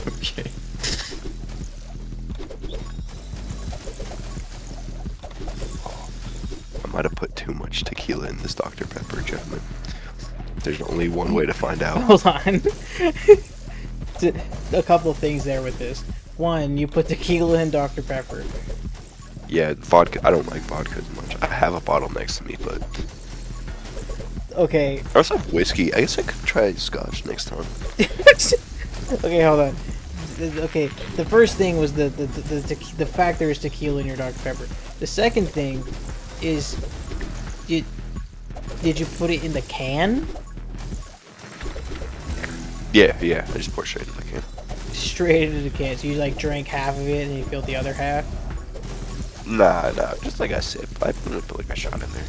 Okay. I might have put too much tequila in this Dr. Pepper, gentlemen. There's only one way to find out. Hold on. A couple of things there with this. One, you put tequila in Dr. Pepper. Yeah, vodka. I don't like vodka as much. I have a bottle next to me, but Okay. I also have whiskey. I guess I could try scotch next time. Okay, hold on. Okay, the first thing was the fact there is tequila in your Dr. Pepper. The second thing is, did you put it in the can? Yeah. I just pour straight into the can. Straight into the can. So you like drank half of it and you filled the other half? Nah. Just like a sip. I put like a shot in there.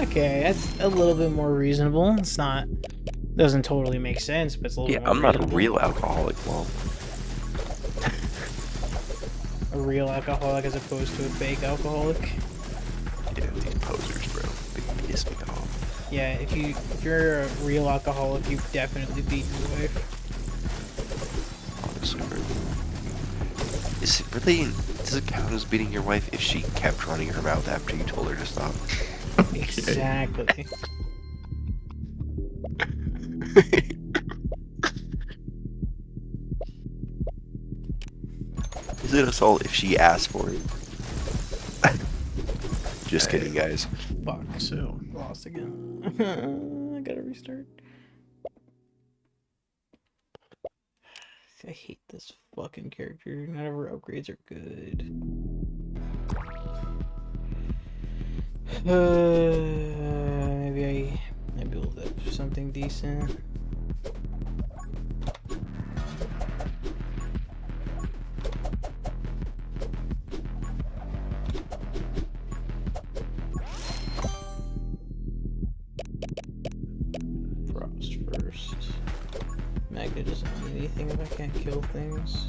Okay, that's a little bit more reasonable. It's not... Doesn't totally make sense, but it's a little bit more I'm not a reasonable. real alcoholic. Well, A real alcoholic as opposed to a fake alcoholic. yeah, these posers, bro. They piss me off. Yeah, if you're a real alcoholic, you've definitely beaten your wife. Honestly, bro. Is it really? Does it count as beating your wife if she kept running her mouth after you told her to stop? Exactly. Is it assault if she asked for it? Just kidding, guys. Fuck. So lost again. I gotta restart. I hate this fucking character. None of her upgrades are good. Maybe I build up something decent. Frost first. Magnet doesn't mean anything if I can't kill things.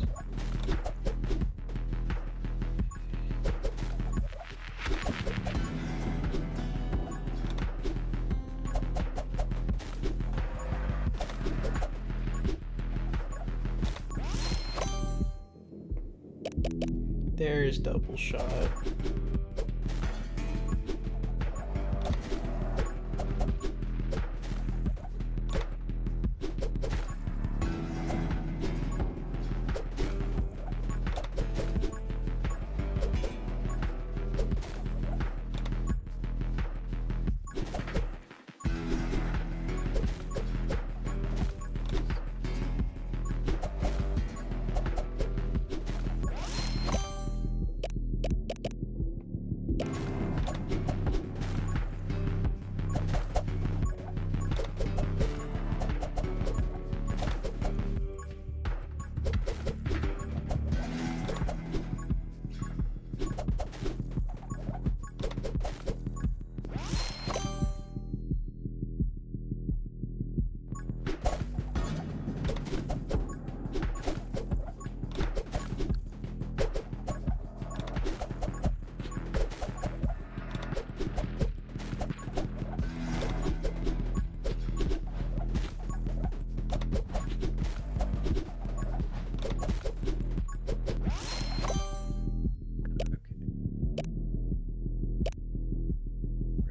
There's double shot.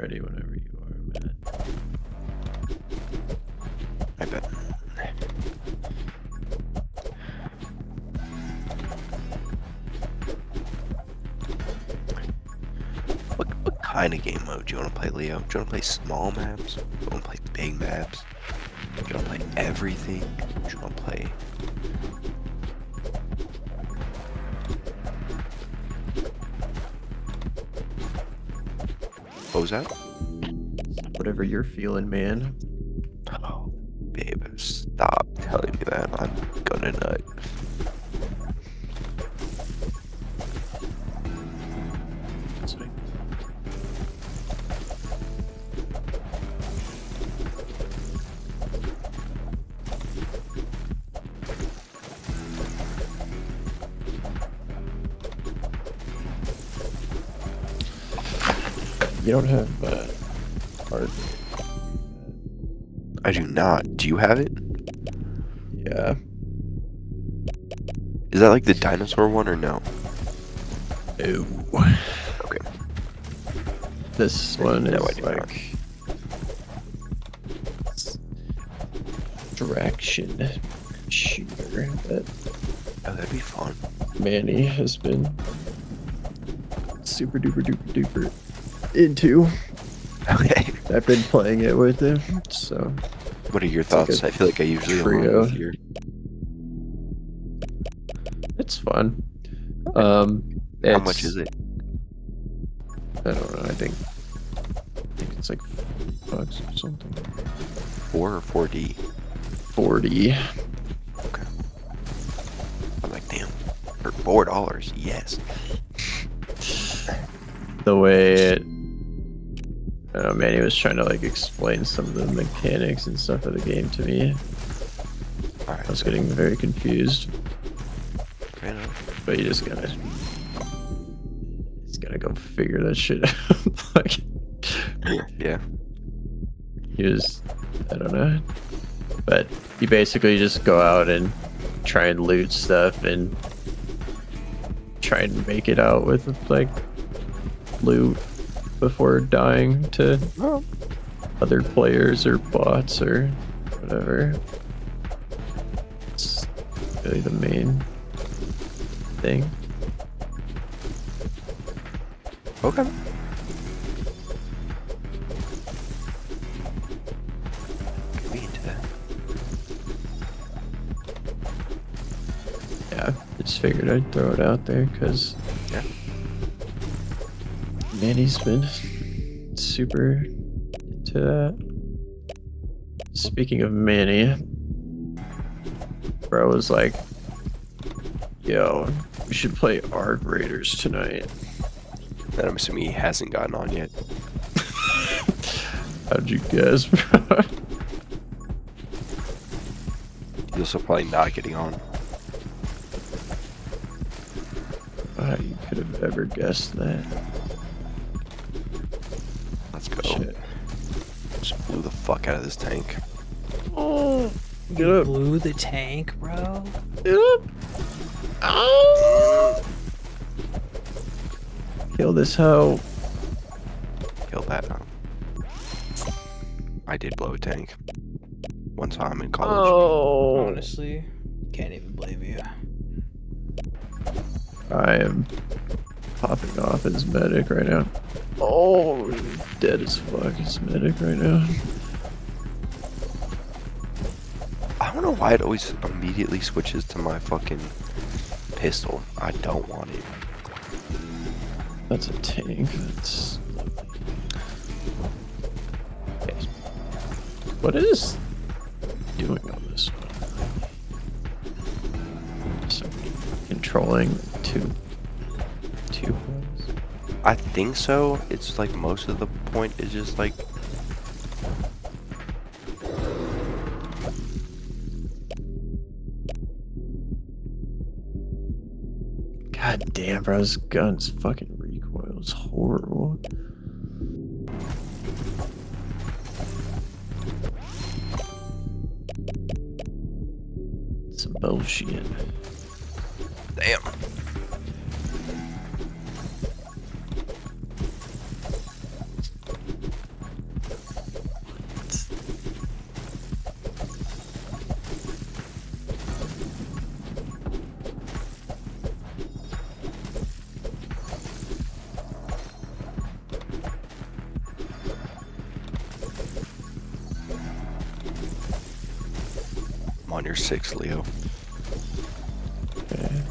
Ready whenever you are, Matt. I bet. What kind of game mode do you want to play, Leo? Do you want to play small maps? Do you want to play big maps? Do you want to play everything? Do you want to play... What was that? Whatever you're feeling, man. Oh, babe, stop telling me that. I'm gonna nut. Sorry. You don't have hard. I do not. Do you have it? Yeah. Is that like the dinosaur one or no? Ew. Okay. This one No, I is do not. like direction shooter that Oh, that'd be fun. Manny has been super duper duper duper into. Okay. I've been playing it with him, so What are your It's like thoughts? a I feel like I usually trio. align with your... it's fun. How It's, much is it? I don't know. I think it's like $40 or something. 4 or 4D? 40. Okay. I'm like, damn. For $4, yes. The way it, I don't know, Manny was trying to like explain some of the mechanics and stuff of the game to me. Alright. I was getting very confused, Fair enough. but you just gotta go figure that shit out. Like, Yeah. he was, I don't know, but you basically just go out and try and loot stuff and try and make it out with like loot before dying to other players or bots or whatever. It's really the main thing. Okay. Get me into that. Yeah, just figured I'd throw it out there because Yeah. Manny's been super into that. Speaking of Manny, bro was like, yo, we should play Arc Raiders tonight. And I'm assuming he hasn't gotten on yet. How'd you guess, bro? He's also probably not getting on. How you could have ever guessed that? Let's go. Shit. Just blew the fuck out of this tank. Oh, get You up. blew the tank, bro. Get up. Oh. Kill this hoe. Kill that. I did blow a tank. One time in college. Oh. Honestly, can't even blame you. I am popping off as medic right now. Oh, dead as fuck as medic right now. I don't know why it always immediately switches to my fucking pistol. I don't want it. That's a tank. That's. Okay. What is doing on this one? So controlling two points. I think so. It's like most of the point is just like... God damn, bro, this gun's fucking recoil is horrible. Some bullshit. Damn. on your 6, Leo. Okay.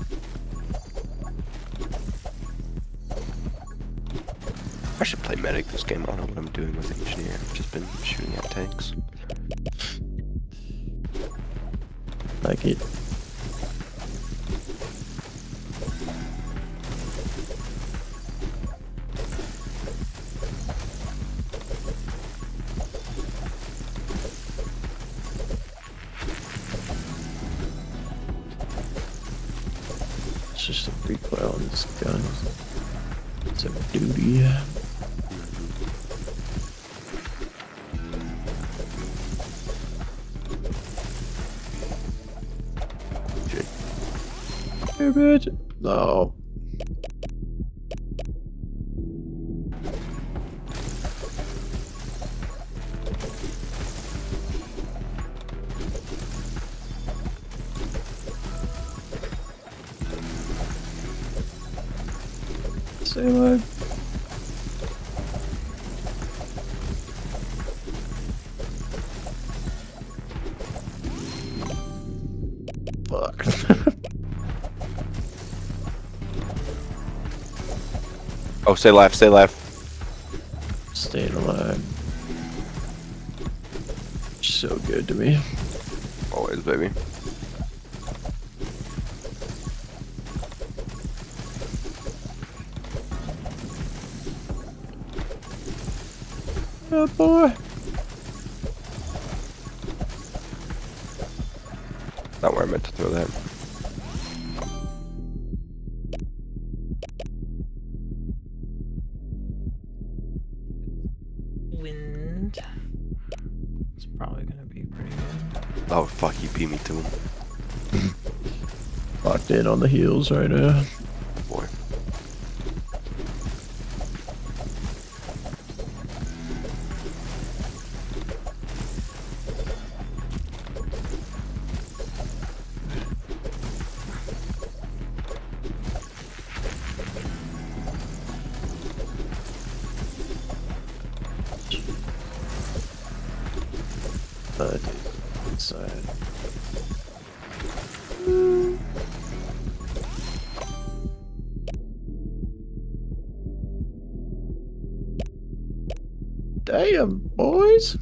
I should play medic this game. I don't know what I'm doing with engineer. I've just been shooting at tanks. Like it. It's just a recoil on this gun. It's a duty. Hey, bitch. No. Stay alive. Fuck. Oh, stay alive, stay alive. Staying alive. So good to me. Always, baby. Oh boy. Not where I meant to throw that. Wind. It's probably gonna be pretty good. Oh, fuck, you beat me to him. Locked in on the heels right now. Boy. Inside. Damn, boys.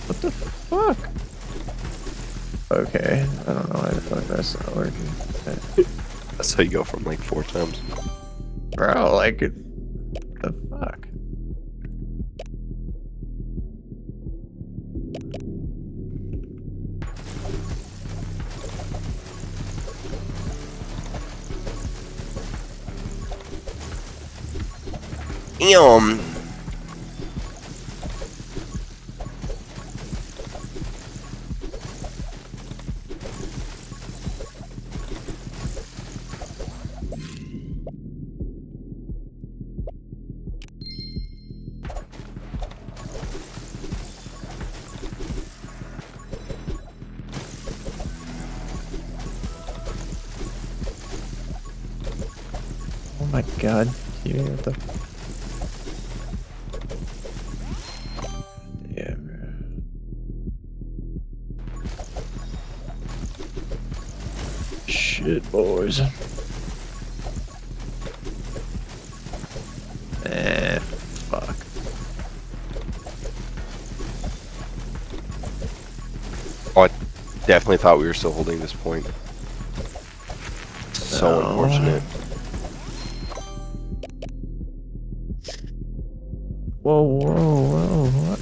What the fuck? Okay, I don't know why the fuck that's not working. Okay. That's how you go from like 4 times. Bro, like, the fuck? Eom. Oh my god. You know what the... Damn. Shit, boys. Fuck. Oh, I definitely thought we were still holding this point. So No. unfortunate. Whoa, whoa, what?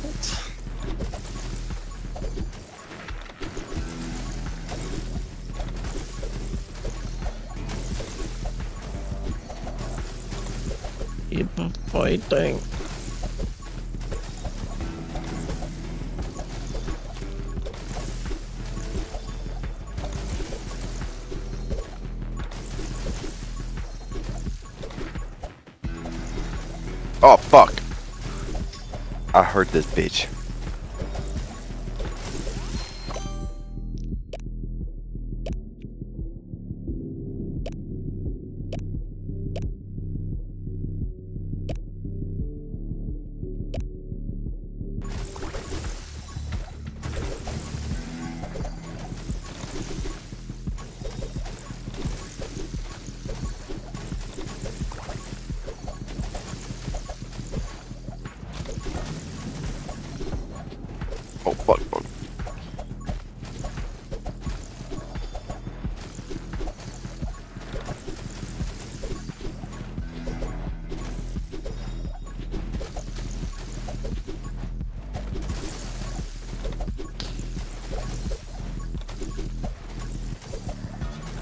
Keep fighting. Oh, fuck. I heard this bitch.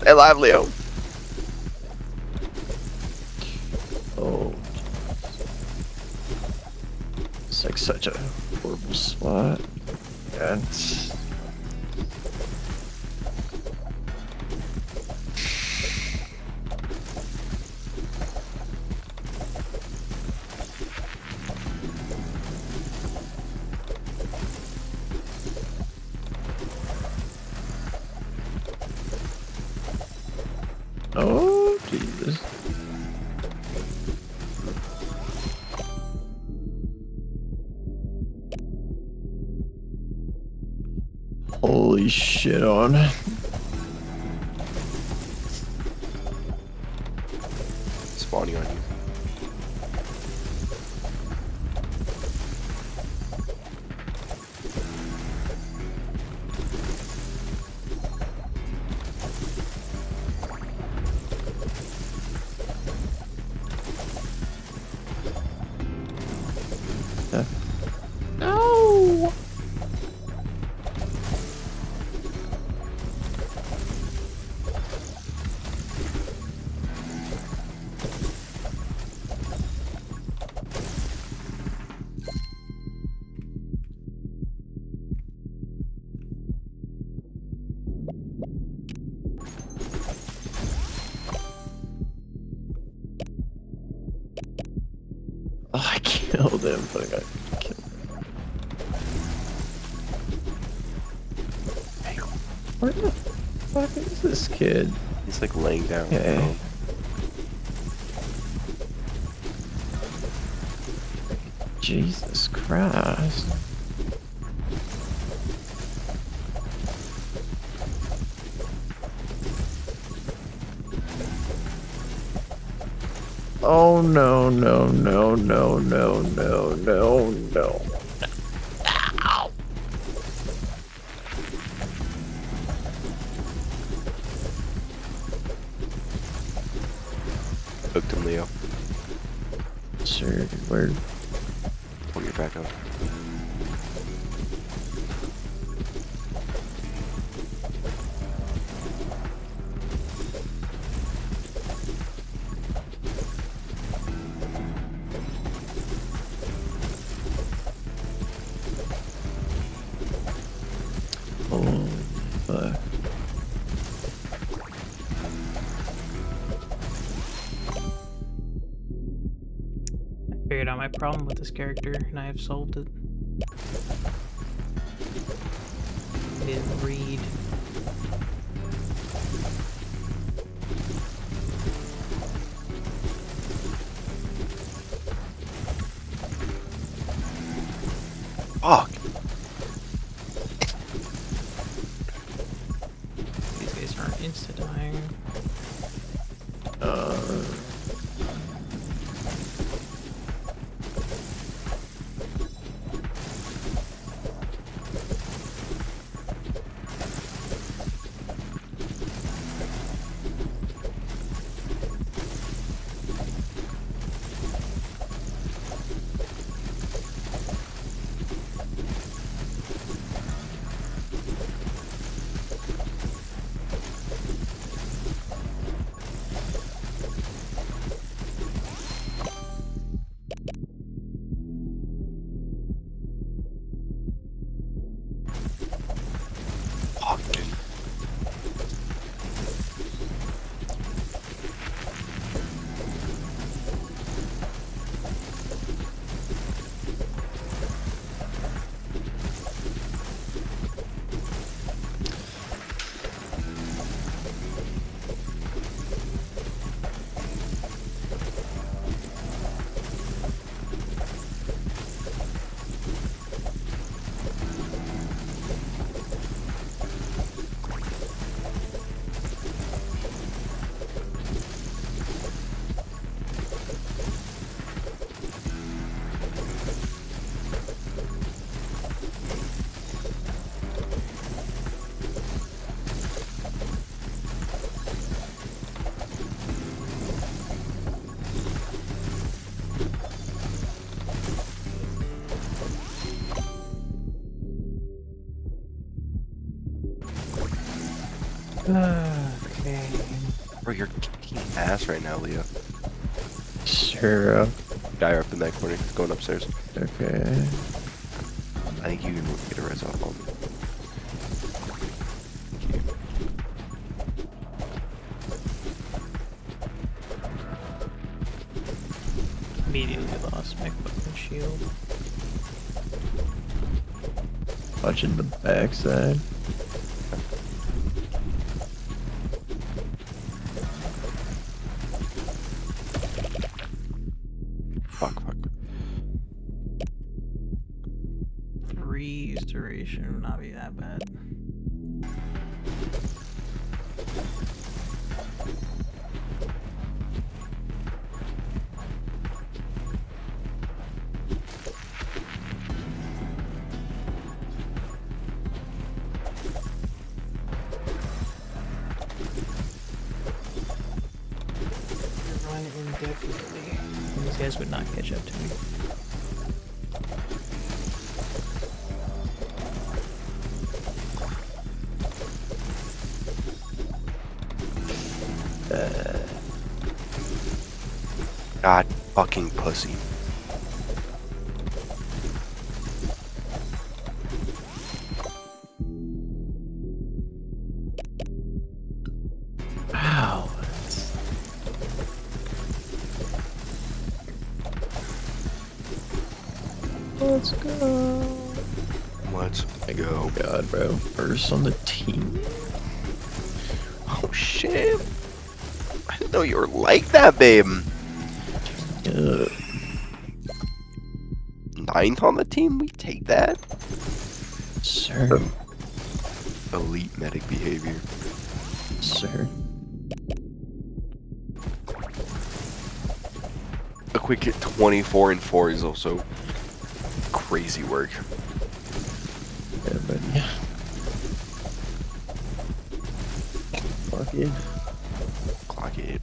Stay alive, Leo. Oh, it's like such a horrible spot. And oh, Jesus. Holy shit on. Spawning on you. No! Oh, I killed him, but I got killed. Where the fuck is this kid? He's like laying down. Okay. Jesus Christ. Oh no, no, no, no, no, no, no, no. Hooked him, Leo. Sir, where? Pull your back up. Oh, fuck. I figured out my problem with this character, and I have solved it. I didn't read. Fuck. These guys aren't insta-dying. Fuck, dude. Bro, you're kicking ass right now, Leo. Sure. Guy up in that corner. He's going upstairs. Okay. I think you can get a res off on me. Immediately lost my fucking shield. Watching the backside. Fuck. Freeze duration would not be that bad. Run indefinitely. These guys would not catch up to me. God fucking pussy. Wow. Let's go. Let's go. Oh god, bro. First on the team. Oh shit. I didn't know you were like that, babe. Ninth on the team, we take that. Sir. Elite medic behavior. Sir. A quick hit 24 and 4 is also crazy work. Yeah, but yeah. Fuck it. Clock it.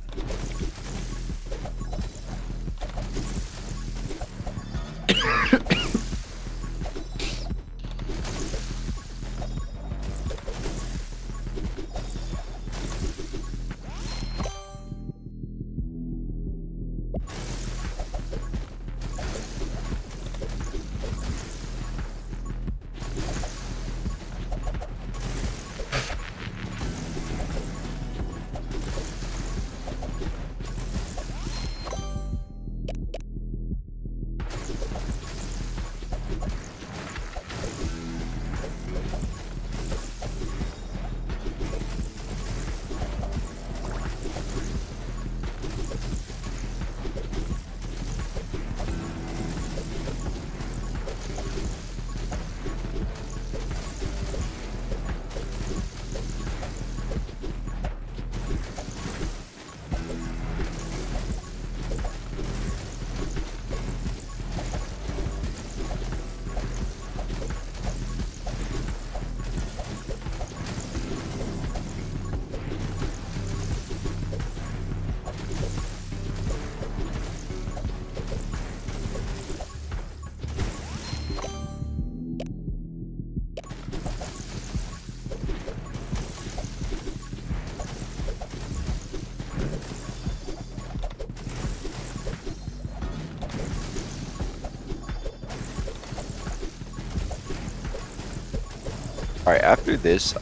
Alright, after this,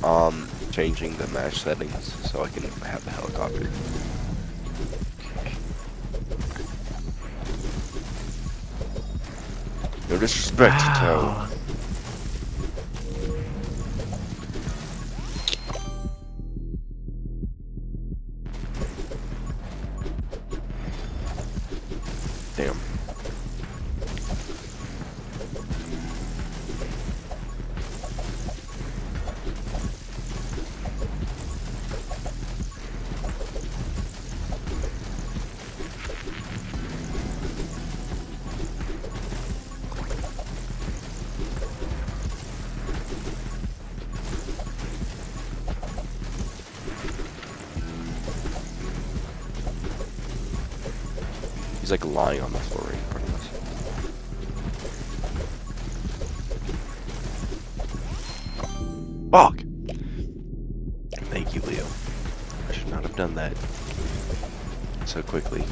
changing the match settings so I can have the helicopter. No disrespect, Wow. Toe. Damn. He's like lying on the floor right in front of us. Fuck! Thank you, Leo. I should not have done that so quickly.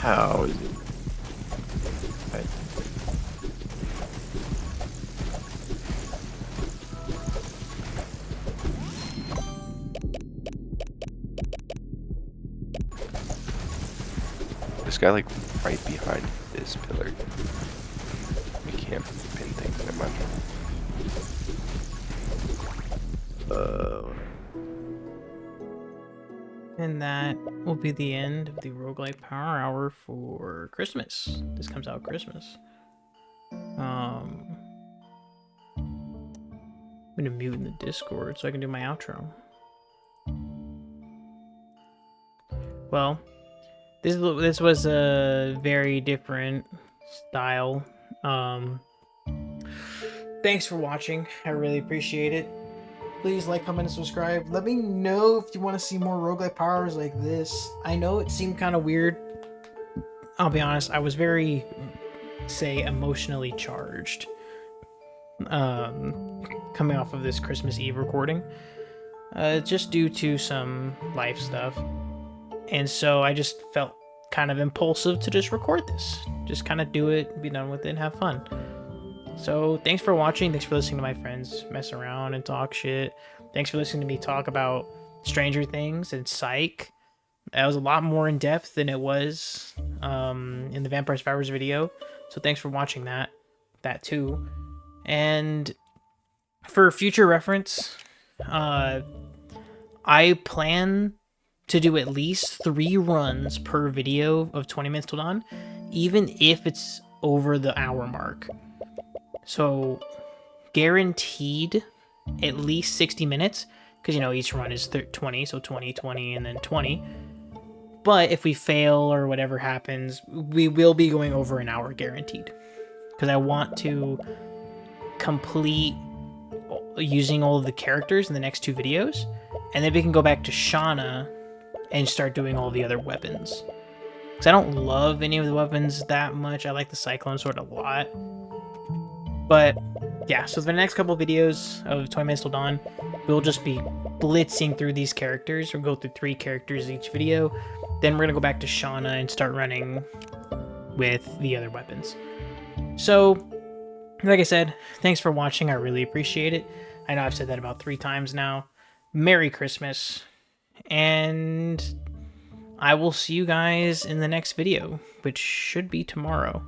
How is it? Right. This guy like right behind this pillar. We can't pin things. Never mind. And that will be the end of the Rogue-lite Power Hour for Christmas. This comes out Christmas. I'm gonna mute in the Discord so I can do my outro. Well, this was a very different style. Thanks for watching. I really appreciate it. Please like, comment, and subscribe. Let me know if you want to see more Rogue-lite Power Hours like this. I know it seemed kind of weird. I'll be honest, I was very, say, emotionally charged coming off of this Christmas Eve recording. Just due to some life stuff. And so I just felt kind of impulsive to just record this. Just kind of do it, be done with it, and have fun. So thanks for watching. Thanks for listening to my friends mess around and talk shit. Thanks for listening to me talk about Stranger Things and Psych. That was a lot more in depth than it was in the Vampire Survivors video. So thanks for watching that too. And for future reference, I plan to do at least 3 runs per video of 20 minutes till dawn, even if it's over the hour mark. So guaranteed at least 60 minutes, because you know each run is 20, so 20, 20, and then 20. But if we fail or whatever happens, we will be going over an hour guaranteed, because I want to complete using all of the characters in the next 2 videos, and then we can go back to Shauna and start doing all the other weapons. Because I don't love any of the weapons that much. I like the Cyclone Sword a lot. But yeah, so for the next couple of videos of 20 Minutes Till Dawn, we'll just be blitzing through these characters. We'll go through 3 characters each video. Then we're going to go back to Shauna and start running with the other weapons. So, like I said, thanks for watching. I really appreciate it. I know I've said that about 3 times now. Merry Christmas. And I will see you guys in the next video, which should be tomorrow.